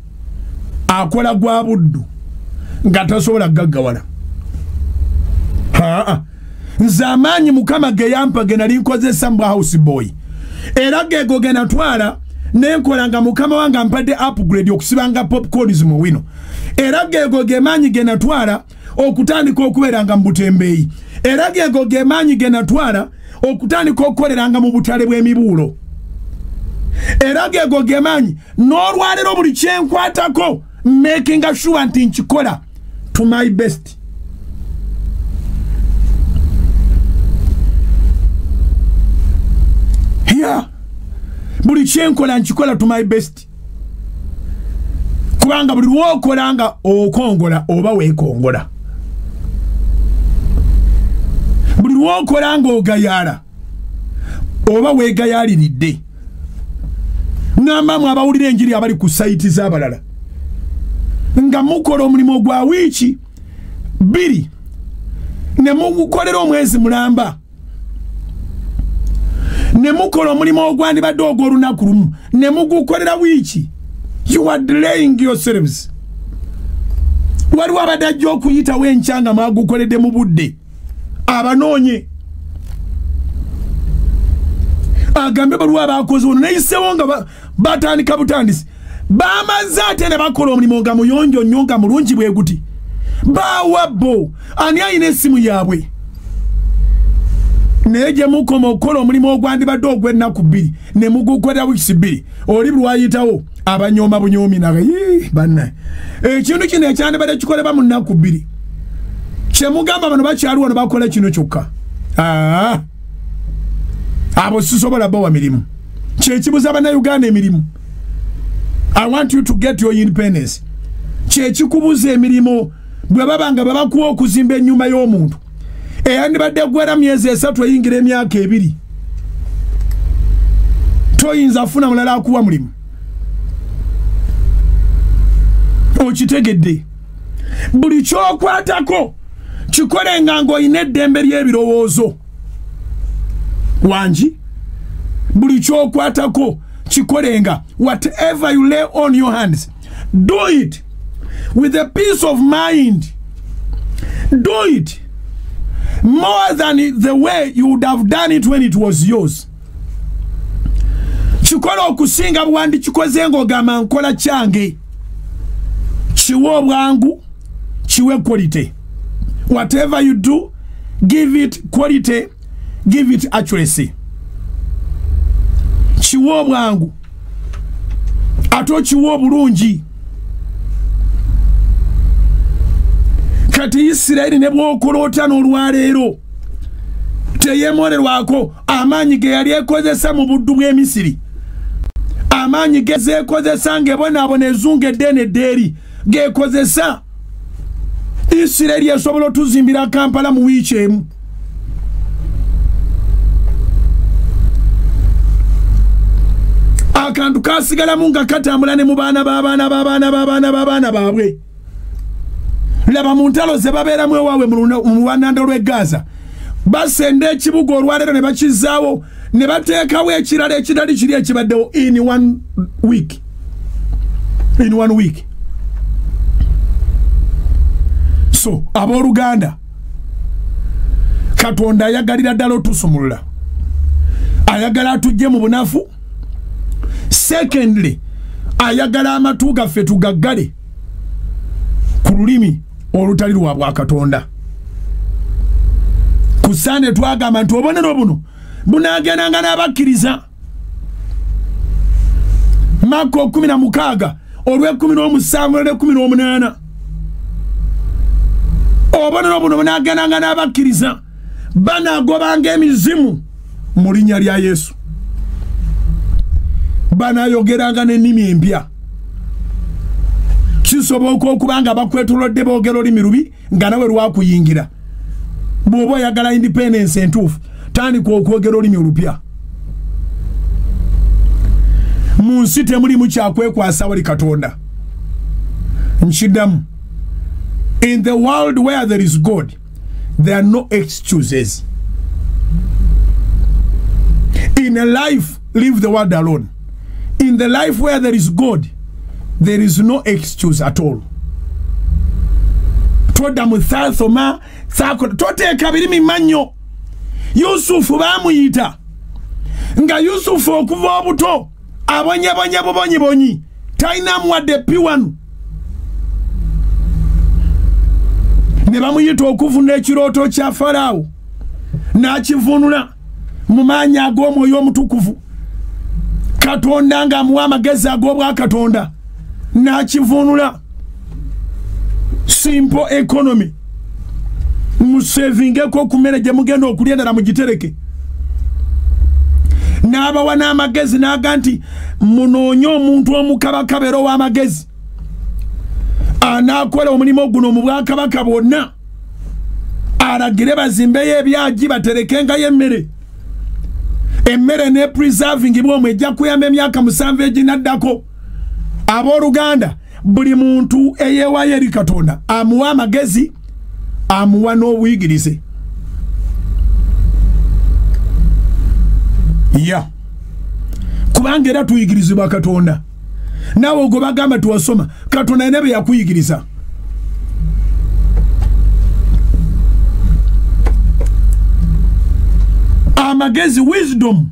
akola gwa buddu nga tasobola gaggawala. Nze amaanyi Mukama ge yampa ge nali nkozesa mu house boy. Era geego ge natwala nenkolanga mukama wange ampadde upgrade okusibanga popcorns mu wino era gego gemanyi genatwala okutandika okuberanga mu butembeeyi era gego gemanyi genatwala okutandika okukoleranga mu butale bw'emibuulo era gego gemanyi n'olwalero buli kyenkwatako making sure nti nkikola to my best. Yeah. Buli kyenkola nkikola to my best. Kubanga buli lwokolanga okongola oba weekongola. Buli lwokolanga ogayala oba weegayaliridde. Ngamba abawulira enjiri abali ku site z'abalala nga mukola omulimu gwa wiiki 2 ne mugukolera omwezi mulamba ne mukola omulimu ogwandibadde ogw'olunaku lumu ne mugukolera wiiki. You are delaying yourselves. Waliwo abadde ajja okuyitawo enkya nga mwagukoledde mu budde abanoonye agambe baluwa abakozi ono neyisewo nga batandika butandisi bamaze ate ne bakola omulimu nga muyonjo nnyo nga mulungi bwe guti bawabbo ani ayina essimu yaabwe naye gye mukoma okukola omulimu ogwandibadde ogw'ennaku 2 ne mugukolera wiiki 2 oli lwayitawo abanyooma bunyoomi naga bannaye ekintu kino ekyandibadde kikolebwa mu nnaku 2 kyemugamba bano bakyali wano bakola kino kyokka abo sisobola bawa mirimu kyekibuza bannayuganda emirimu. I want you to get your independence. Kyekikubuza emirimu bwe babanga babakuwa okuzimba ennyumba y'omuntu eyandibadde gwera myezi 3 eyingira emyaka 2 toyinza afuna mulala akuwa mulimu. Okitegedde buli kyokwatako kikolenga ng'olina eddembe ly'ebirowoozo wangi buli kyokwatako chikolenga whatever you lay on your hands do it with a peace of mind. Do it more than the way you would have done it when it was yours. Chikola okusinga bwandi chikoze ng'ogamba nkola kyange chiwe obwangu chiwe quality. Whatever you do, give it quality, give it accuracy. Chiwe obwangu ato chiwe obulungi. Kati Isiraeli ne bwokolota n'olwaleero teyeemolerwako amaanyi ge yali ekozesa mu buddu bw'Emisiri, amaanyi ge zeekozesa ng'ebonaabona ezunga eddene eddeeri geekozesa. Isiraeli esobola otuzimbira Kampala mu wiiki emu. Akantu kasigalamu nga katambula ne mu baana baabwe. Laba mu ntalo ze babeeramu ewaabwe mu luwannando lw'e Gaza basenda ekibuga olwaleero ne bakizaawo ne bateekawo ekirala ekirali kiri ekibaddewo in one week. So abooluganda, Katonda ayagalira ddala otusumulula, ayagala atujje mu bunafu. Secondly, ayagala amatu gaffe tugaggale ku lulimi olutali lwa bwa Katonda. Kusane twagamba nti obonero buno bunaagendanga n'abakkiriza. Mako 16 olw'e17 olw'e18 obonero buno bunaagendanga n'abakkiriza banaagobanga emizimu mu linnya lya Yesu, banaayogeranga n'ennimi empya. Kisoboka okubanga bakwetolodde boogera olulimi lubi nga nawe lwakuyingira. Bw'oba oyagala independence entuufu tandika okwogera olulimi olupya. Mu nsi temulimu kyakwekwasa wali Katonda. Nkiddamu, in the world where there is God, there are no excuses. In a life, leave the word alone. In the life where there is God, there is no excuse at all. Toda muthathoma thako toteeka birimi mannyo. Yusufu baamuyita nga Yusufu okuva obuto bonyi taina mwadde piwanu ne bamuyita okuvuna ekirooto kya Faraawo n'akivunula mu maanyi ag'Omwoyo Omutukuvu Katonda ng'amuwa amagezi ag'obwa Katonda n'akivunula simple economy musevingeko ku mmere gye mugenda okulya endala mugitereke n'abawa n'amagezi n'aga nti munoonye omuntu omukabakabero w'amagezi anaakola omulimu guno mu Bwakabaka bwonna alagire bazimbeyo ebyagi baterekengayo emmere ne preserving bw'omwe ejja kuyamba emyaka 7 eginaddako. Abooluganda buli muntu eyeewayo eri Katonda amuwa amagezi amuwa n'obuyigirize. Kubanga era tuyigirizibwa Katonda. Nawe ogwo bagamba tuwasoma Katonda yenna bye yakuyigiriza. Amagezi wisdom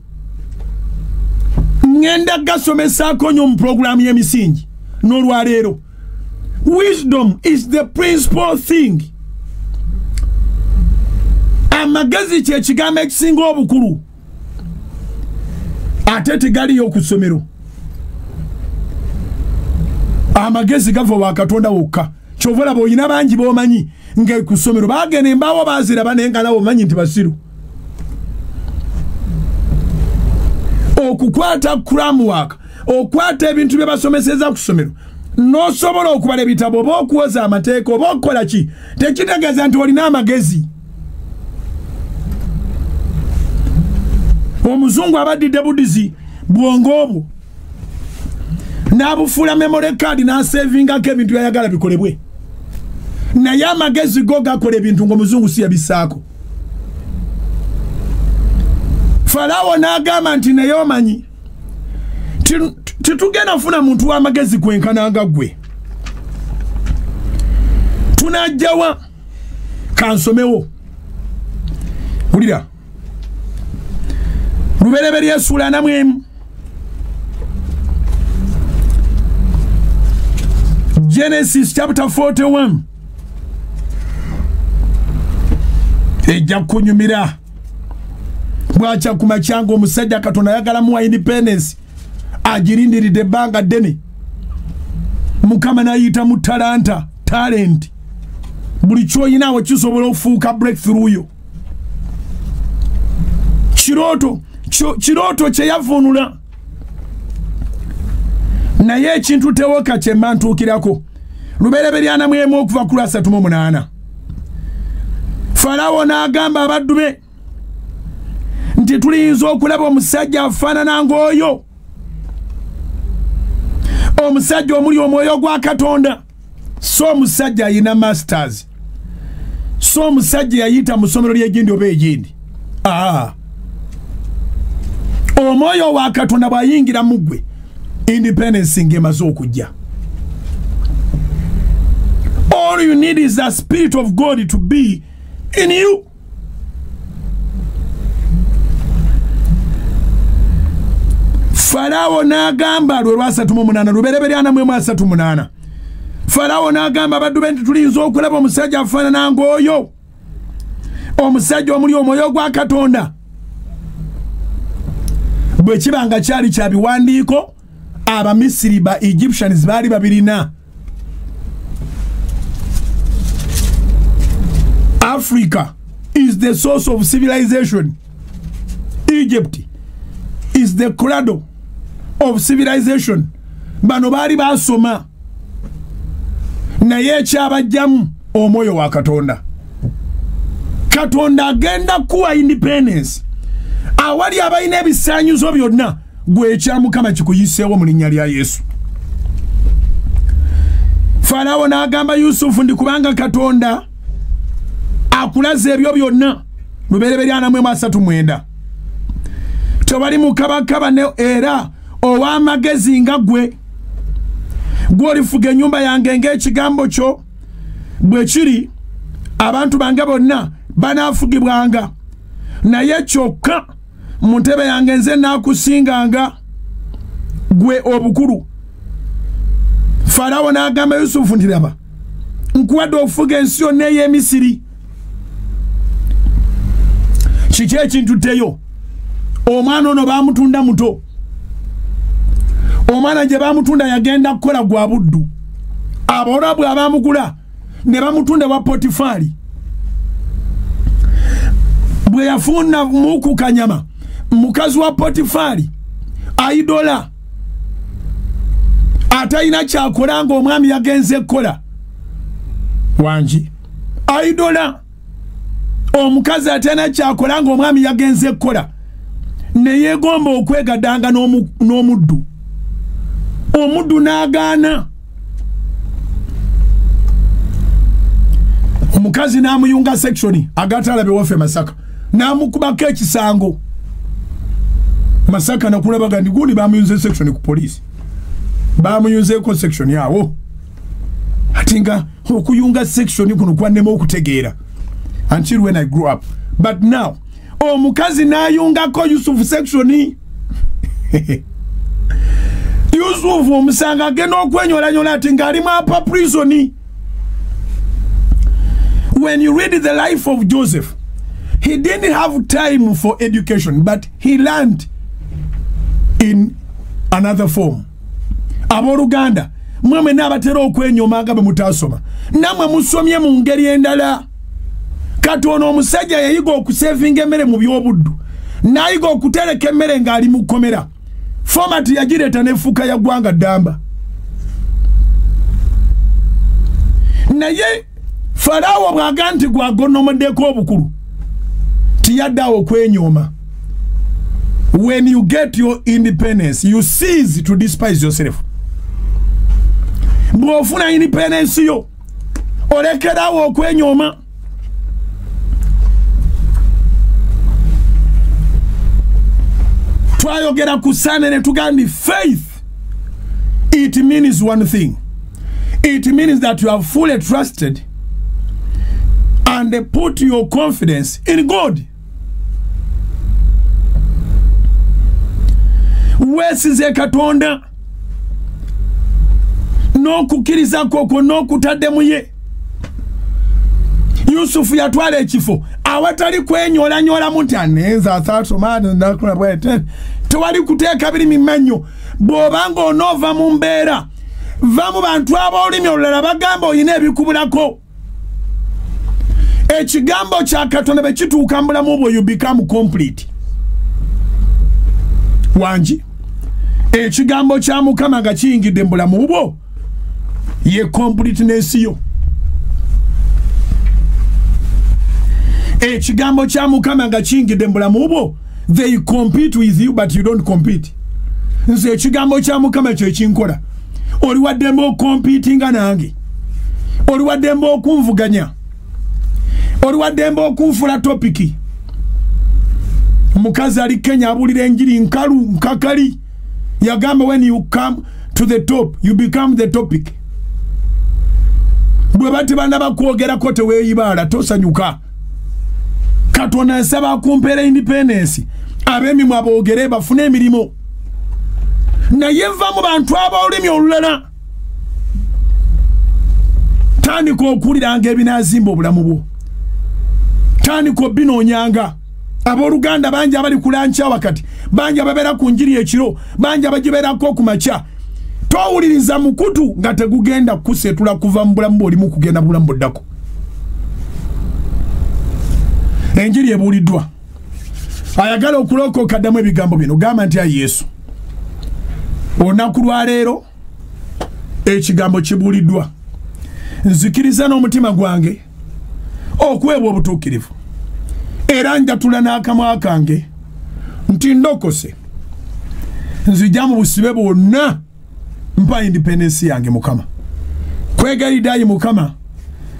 ngenda gasomesaako nnyo mu program y'emisingi n'olwaleero. Wisdom is the principal thing. Amagezi kye kigambo ekisinga obukulu ate tegaliyo ku ssomero. Amagezi gava wa Katonda wokka. Kyova olaba oyina bangi b'omanyi nga ku ssomero baagenda embaawo baaziraba naye nga nabo omanyi nti basiru. Okukwata cramwork, okwata ebintu bye basomeseza ku ssomero n'osobola okubala ebitabo oba okuwoza amateeka oba okukola ki tekitegeeza nti olina amagezi. Omuzungu abaddidde budizi bwongo obwo n'abufuula memory card n'asevingako ebintu byayagala bikolebwe, naye amagezi go gakola ebintu ng'omuzungu si yabisaako. Faraawo n'agamba nti naye omanyi titugenda funa muntu w'amagezi kwenkananga gwe. Tunajjawa kansomewo. Wulira. Lubereberye Ssuula 4 Genesis chapter 41. Ejja kunyumira. Bwacha ku macyango omusajja Katonda yagala muwa independence agirindiridde ebbanga ddene. Mukama n'ayita mu talent. Buli kyoyina awo kisobola okufuuka breakthrough yo. Kirooto kye yavunula naye ekintu tewoka kye mmantuukirako. Lubereberye 4 okuva ku 38. Faraawo n'agamba abaddu be nti tuliyinza okulaba omusajja afaanana ng'oyo, omusajja omuli Omwoyo gwa Katonda, so omusajja ayina masters, so omusajja yayita mu ssomero ly'egindi oba egindi. Omwoyo wa Katonda bw'ayingira mu ggwe independence ng'emaze okujja. All you need is the Spirit of God to be in you. Faraawo n'agamba lwe 38 lubereberye 4:38. Faraawo n'agamba abaddu be nti tuliyinza okulaba omusajja afaanana ng'oyo, omusajja omuli Omwoyo gwa Katonda. Bwe kibanga kyali kya biwandiiko Abamisiri ba Egyptians baali babirina. Africa is the source of civilization. Egypt is the cradle of civilization. Bano baali basoma naye ekyabajjamu Omwoyo wa Katonda. Katonda agenda kuwa independence awali abalina ebisaanyizo byonna gwe ekya Mukama kikuyiseewo mu linnya lya Yesu. Faraawo n'agamba Yusufu ndi kubanga Katonda akulaze ebyo byonna. Lubereberye 4:39. Tewali mukabakaba ne era ow'amagezi nga gwe gw'olifuga ennyumba yange ng'ekigambo kyo bwe kiri, abantu bange bonna banaafugibwanga, naye kyokka mu ntebe yange nze naakusinganga. gwe obukuru Farao n'agamba Yusufu nti laba nkuwadde okufuga ensi yonna ey'Emisiri kiki ekintutteyo omwana ono baamutunda muto omwana gye baamutunda yagenda kukola gwa buddu abawala bwe abaamugula ne bamutunda wa Potifari bwe yafuna muku kanyama mukazi wa Potifari aidola atayina kyakola nga omwami yagenze kukola wangi aidola omukazi atayina kyakola nga omwami yagenze kukola ne yeegomba okwegadanga n'omuddu omuddu n'agaana omukazi n'amuyunga section agatalabe waffe Masaka n'amukubako ekisango Masaka nakulabaga ndi gundi bamuyunze section ku police bamuyunzeeko section yawo ati nga okuyunga section kuno kwannema okutegeera until when I grew up but now omukazi n'ayungako Yusufu section Yusufu omusanga agenda okwenyolanyola ati ng'alimu apa prison. When you read the life of Joseph, he didn't have time for education, but he learned in another form. Aboruganda, mweme nabatera okwenyoma nga bemutasoma. Namwe musomye mu ngeri endala. Katono omusajja yayiga okusevinga emmere mu byobuddu. Nayiga okutereka emmere ng'ali mu kkomera. Format yagireta nefuka ya gwanga damba. Naye Farao bwaganti gwagonomodeko obukulu tiyaddawo kwenyoma. When you get your independence, you cease to despise yourself. Bwofuna independence yo olekerawo okwenyoma. Twayogera kusane ne tugandi faith. It means one thing. It means that you are fully trusted and put your confidence in God. Wesize Katonda no kukiriza koko no kutaddemu ye. Yusufu yatwala ekifo awatali kwenyola mutanenza asatomana ndakula bwete tewali kuteeka birimi mmanyo bw'obanga onova mu mbeera va mu bantu ab'olulimi olulala bagamba oyina ebikubulako. Ekigambo kya Katonda bwe kituuka mu bulamu bwo you become complete. Wangi ekigambo kya Mukama nga kiyingidde mu bulamu bwo ye completeness yo. Ekigambo kya Mukama nga kiyingidde mu bulamu bwo they compete with you but you don't compete. Nze ekigambo kya Mukama kye kinkola. Oli waddembe okompitinga nange. Oli waddembe okunvuganya. Oli waddembe okunfula topiki. Mukazi ali Kenya abulira enjiri nkalu nkakali. Yagamba when you come to the top, you become the topic. Bwe bati bana bakwogera ko teweeyibala tosanyuka. Katonda nsaba akumpera independence. Ab'emimwa boogere bafune emirimu. Naye nva mu bantu ab'olulimi olulala. Tandika okuwuliranga ebinaazimba obulamu bwo. Tandika obbinoonyanga. Abooluganda bangi abali kulanca wakati. Bangi ababeera ku njiri ekiro. Bangi abagibeerako ku makya. Towuliriza mukutu nga tegugenda kusetula kuva mu bulamu bw'olimu kugenda mu bulamu bw'oddako. Enjiri ebuuliddwa. Ayagala okulokoka addamu ebigambo bino. Gamba nti Yesu. Olunaku lwa leero ekigambo kibuuliddwa. Nzikiriza n'omutima gwange okuweebwa obutuukirivu. Era njatula n'akamwa kange nti ndokose. Nzija mu busibe bwonna mpa independence yange Mukama. Kwegayiridde Mukama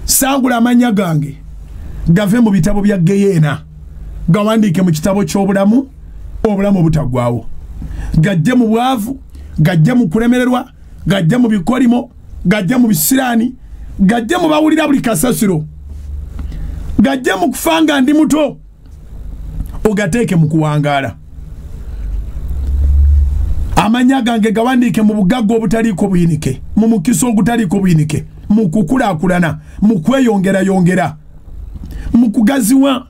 sangula amannya gange gave mu bitabo bya Geyeena gawandiike mu kitabo ky'obulamu obulamu obutaggwaawo. Gajje mu bwavu, gajje mu kulemererwa, gajje mu bikolimo, gajje mu bisiraani, gajje mu bawulira buli kasasiro, gajje mu kufanga ndi muto, ogateeke mu kuwangaala. amanya gange gawandike mu bugaggo obutaliko buyinike mu mukiso ogutaliko buyinike mu kukulakulana mu kweyongera mu kugaziwa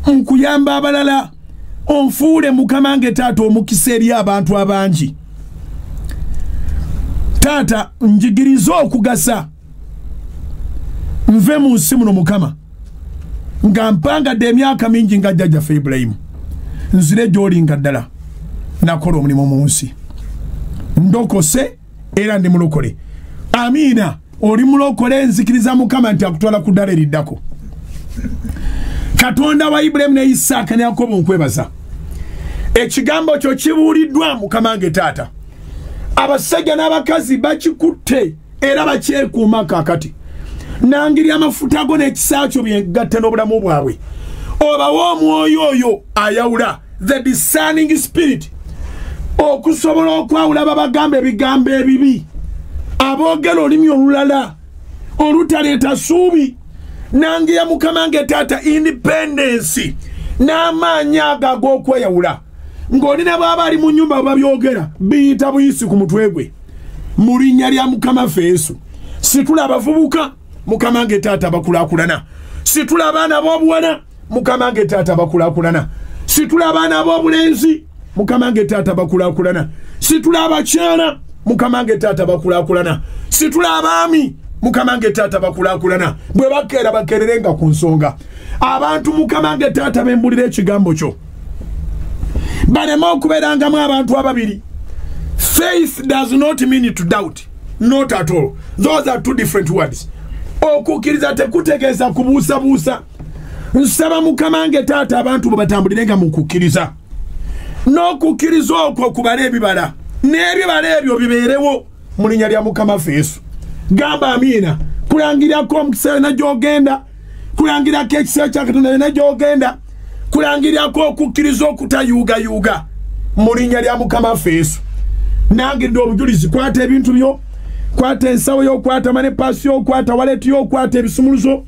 mu kuyamba abalala onfuule Mukama wange taata omukisa eri abantu abangi. Taata njigiriza okugasa nve mu nsi muno Mukama nga mpangadde emyaka mingi nga jjajjaffe Ibrahim nzire gy'olinga ddala nakola omulimu mu nsi ndokose era ndi mulokole. Amiina. Oli mulokole nzikiriza Mukama nti akutwala ku ddala eriddako. Katonda wa Ibrahim ne Isaaka ne Yakobo nkwebaza. Ekigambo kyo kibuuliddwa Mukama wange taata. Abasajja n'abakazi bakikutte era bakyekuuma kaakati. Nangiri amafuta go n'ekisa kyo byegatta n'obulamu bwabwe. Obawa omwoyo oyo ayawula, the discerning spirit, okusobola okwawula babagamba ebigambo ebibi, aboogera olulimi olulala olutaleeta ssuubi. Nangira Mukama wange taata independence n'amaanyi ago ag'okweyawula ng'olina bw'aba ali mu nnyumba babyogera biyita buyisi ku mutwe gwe mu linnya lya Mukama waffe Yesu. Situla abavubuka Mukama wange taata bakulaakulana. Situla abaana b'obuwala Mukama wange taata bakulaakulana. Situla abaana b'obulenzi Mukama wange taata bakulaakulana. Situla abakyala Mukama wange taata bakulaakulana. Situla abaami Mukama wange taata bakulaakulana. Bwe bakeera bakeererenga ku nsonga. Abantu Mukama wange taata bembulira ekigambo kyo baleme okubeerangamu abantu ababiri. Faith does not mean to doubt. Not at all. Those are two different words. Okukkiriza tekutegeeza kubuusabuusa. Nsaba Mukama wange taata abantu batambulirenga mu kukkiriza. N'okukkiriza okwo kubala ebibala n'ebibala ebyo bibeerewo mu linnya lya Mukama waffe Yesu. Gamba amiina. Kulangirako omukisa na gy'ogenda, kulangirako ekisa kya Katonda na gy'ogenda, kulangirako okukkiriza okutayuugayuuga mu linnya lya Mukama waffe Yesu. Nangidde obujulizi, kwata ebintu byo, kwata ensawo yo, kwata mane paasi yo, kwata waleti yo, kwata ebisumuluzo,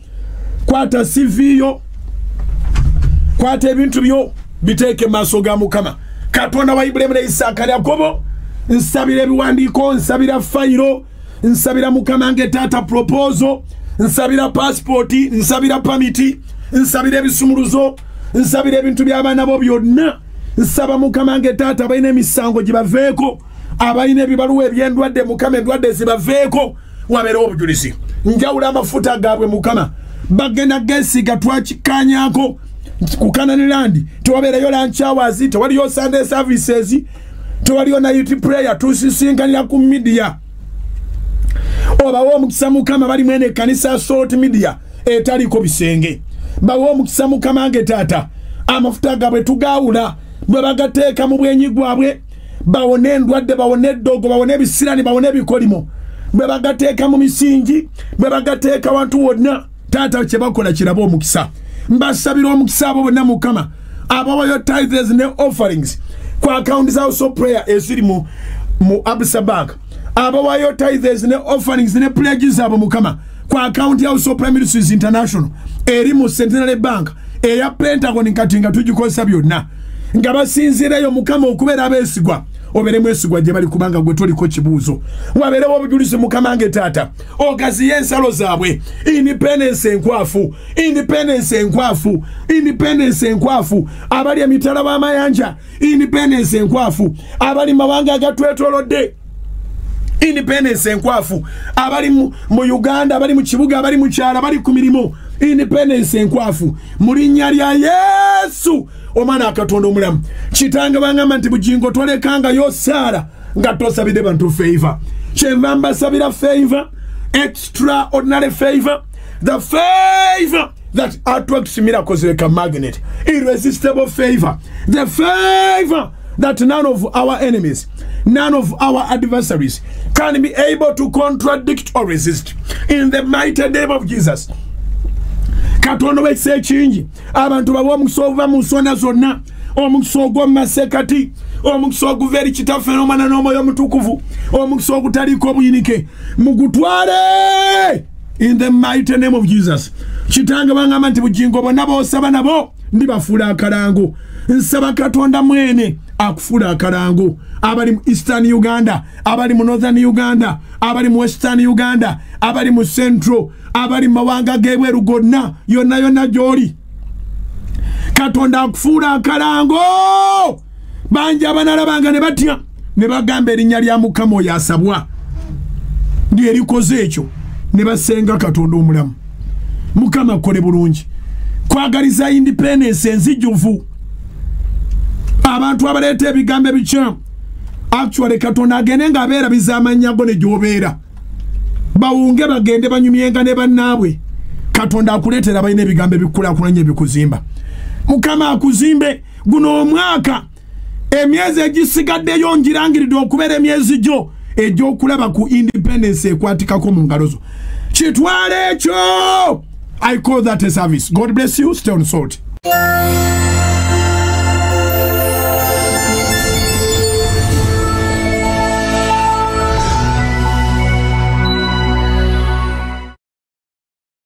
kwata CV yo, kwata ebintu byo biteeke maaso ga Mukama. Katonda wa Ibrahim ne Isaaka ne Yakobo, nsabira ebiwandiiko, nsabira fayiro, nsabira Mukama wange taata proposal, nsabira passport, nsabira permit, nsabira ebisumuluzo, nsabira ebintu by'abaana bo byonna. Nsaba Mukama wange taata abalina emisango gibaveeko, abalina ebibaluwa eby'endwadde Mukama endwadde zibaveeko, wabeerewo obujulizi. Njawula amafuta gaabwe Mukama bagenda gesiga twakikkaanyaako ku Canaanland. Tewabeerayo lunch hours, tewaliyo Sunday services, tewaliyo night prayer, tusisinkanira ku media. Obawo omukisa Mukama bali mwene kanisa Salt Media etaliko bisenge. Bawo omukisa Mukama wange taata amafuta gaabwe tugaawula bwe bagateeka mu bwenyi gwabwe bawone endwadde, bawone eddogo, bawone ebisirani, bawone ebikolimo. Bwe bagateeka mu misingi, bwe bagateeka wantu wonna taata kye bakola kiraba omukisa. Mbasabira omukisa abo bonna Mukama abawayo tithes ne offerings ku account za House of Prayer eziri mu Absa Bank. Abawayo tithes ne offerings ne pledges abo Mukama ku account ya House of Prayer Ministries International eri mu Centenary Bank eya Pentagon kati nga tugikosa byonna nga basinzireyo Mukama okubeera abeesigwa. Obere mwesigwa gye bali kubanga gwe toliko kibuuzo. Wabeerewo obujulizi Mukama wange taata ogaziye ensalo zaabwe. Independence enkwafu, independence enkwafu, independence enkwafu. Abali emitala w'amayanja, independence enkwafu. Abali mawanga agatwetoolodde, independence enkwafu. Abali mu Uganda, abali mu kibuga, abali mu kyalo, abali ku mirimu, independence enkwafu. Mu linnya lya Yesu omwana akatonda omulamu. Kitanga bangamba nti bugingo twalekanga yo Sara nga tosabide bantu favor. Kyenva mbasabira favor, extraordinary favor, the favor that attracts miracles like a magnet, irresistible favor, the favor that none of our enemies, none of our adversaries can be able to contradict or resist. In the mighty name of Jesus. Katonda wekisa ekingi abantu bawa omukisa oguva mu nsonda zonna, omukisa ogw'omu masekati, omukisa oguva eri Kitaffe n'Omwana n'Omwoyo Omutukuvu, omukisa ogutaliiko obuyinike mugutwale in the mighty name of Jesus. Kitange bangamba nti bugingo bonna b'osaba nabo ndibafuula akalango. nsaba Katonda mwene akufula akalango abali mu Eastern Uganda, abali mu Northern Uganda, abali mu Western Uganda, abali mu Central, abali mu mawanga g'ebweru gonna, yonna gy'oli. Katonda akufula akalango. Banji abanalabanga ne batya ne bagamba erinnya lya Mukama oyo asabwa ndi erikoze ekyo ne basenga Katonda omulamu. Mukama akole bulungi. Kwagaliza independence enzijuvu. Abantu abaleeta ebigambo ebikyamu actually Katonda agende nga abeera bizamanya go ne gy'obeera. Bawunge bagende banyumyenga ne bannaabwe. Katonda akuleetera balina ebigambo ebikkulaakulanya ebikuzimba. Mukama akuzimbe guno omwaka emyezi egisigaddeyo ngirangiridde okubeera emyezi gyo egy'okulaba ku independence ekwatikako mu ngalo zo. Kitwale ekyo. I call that a service. God bless you. Stay on salt.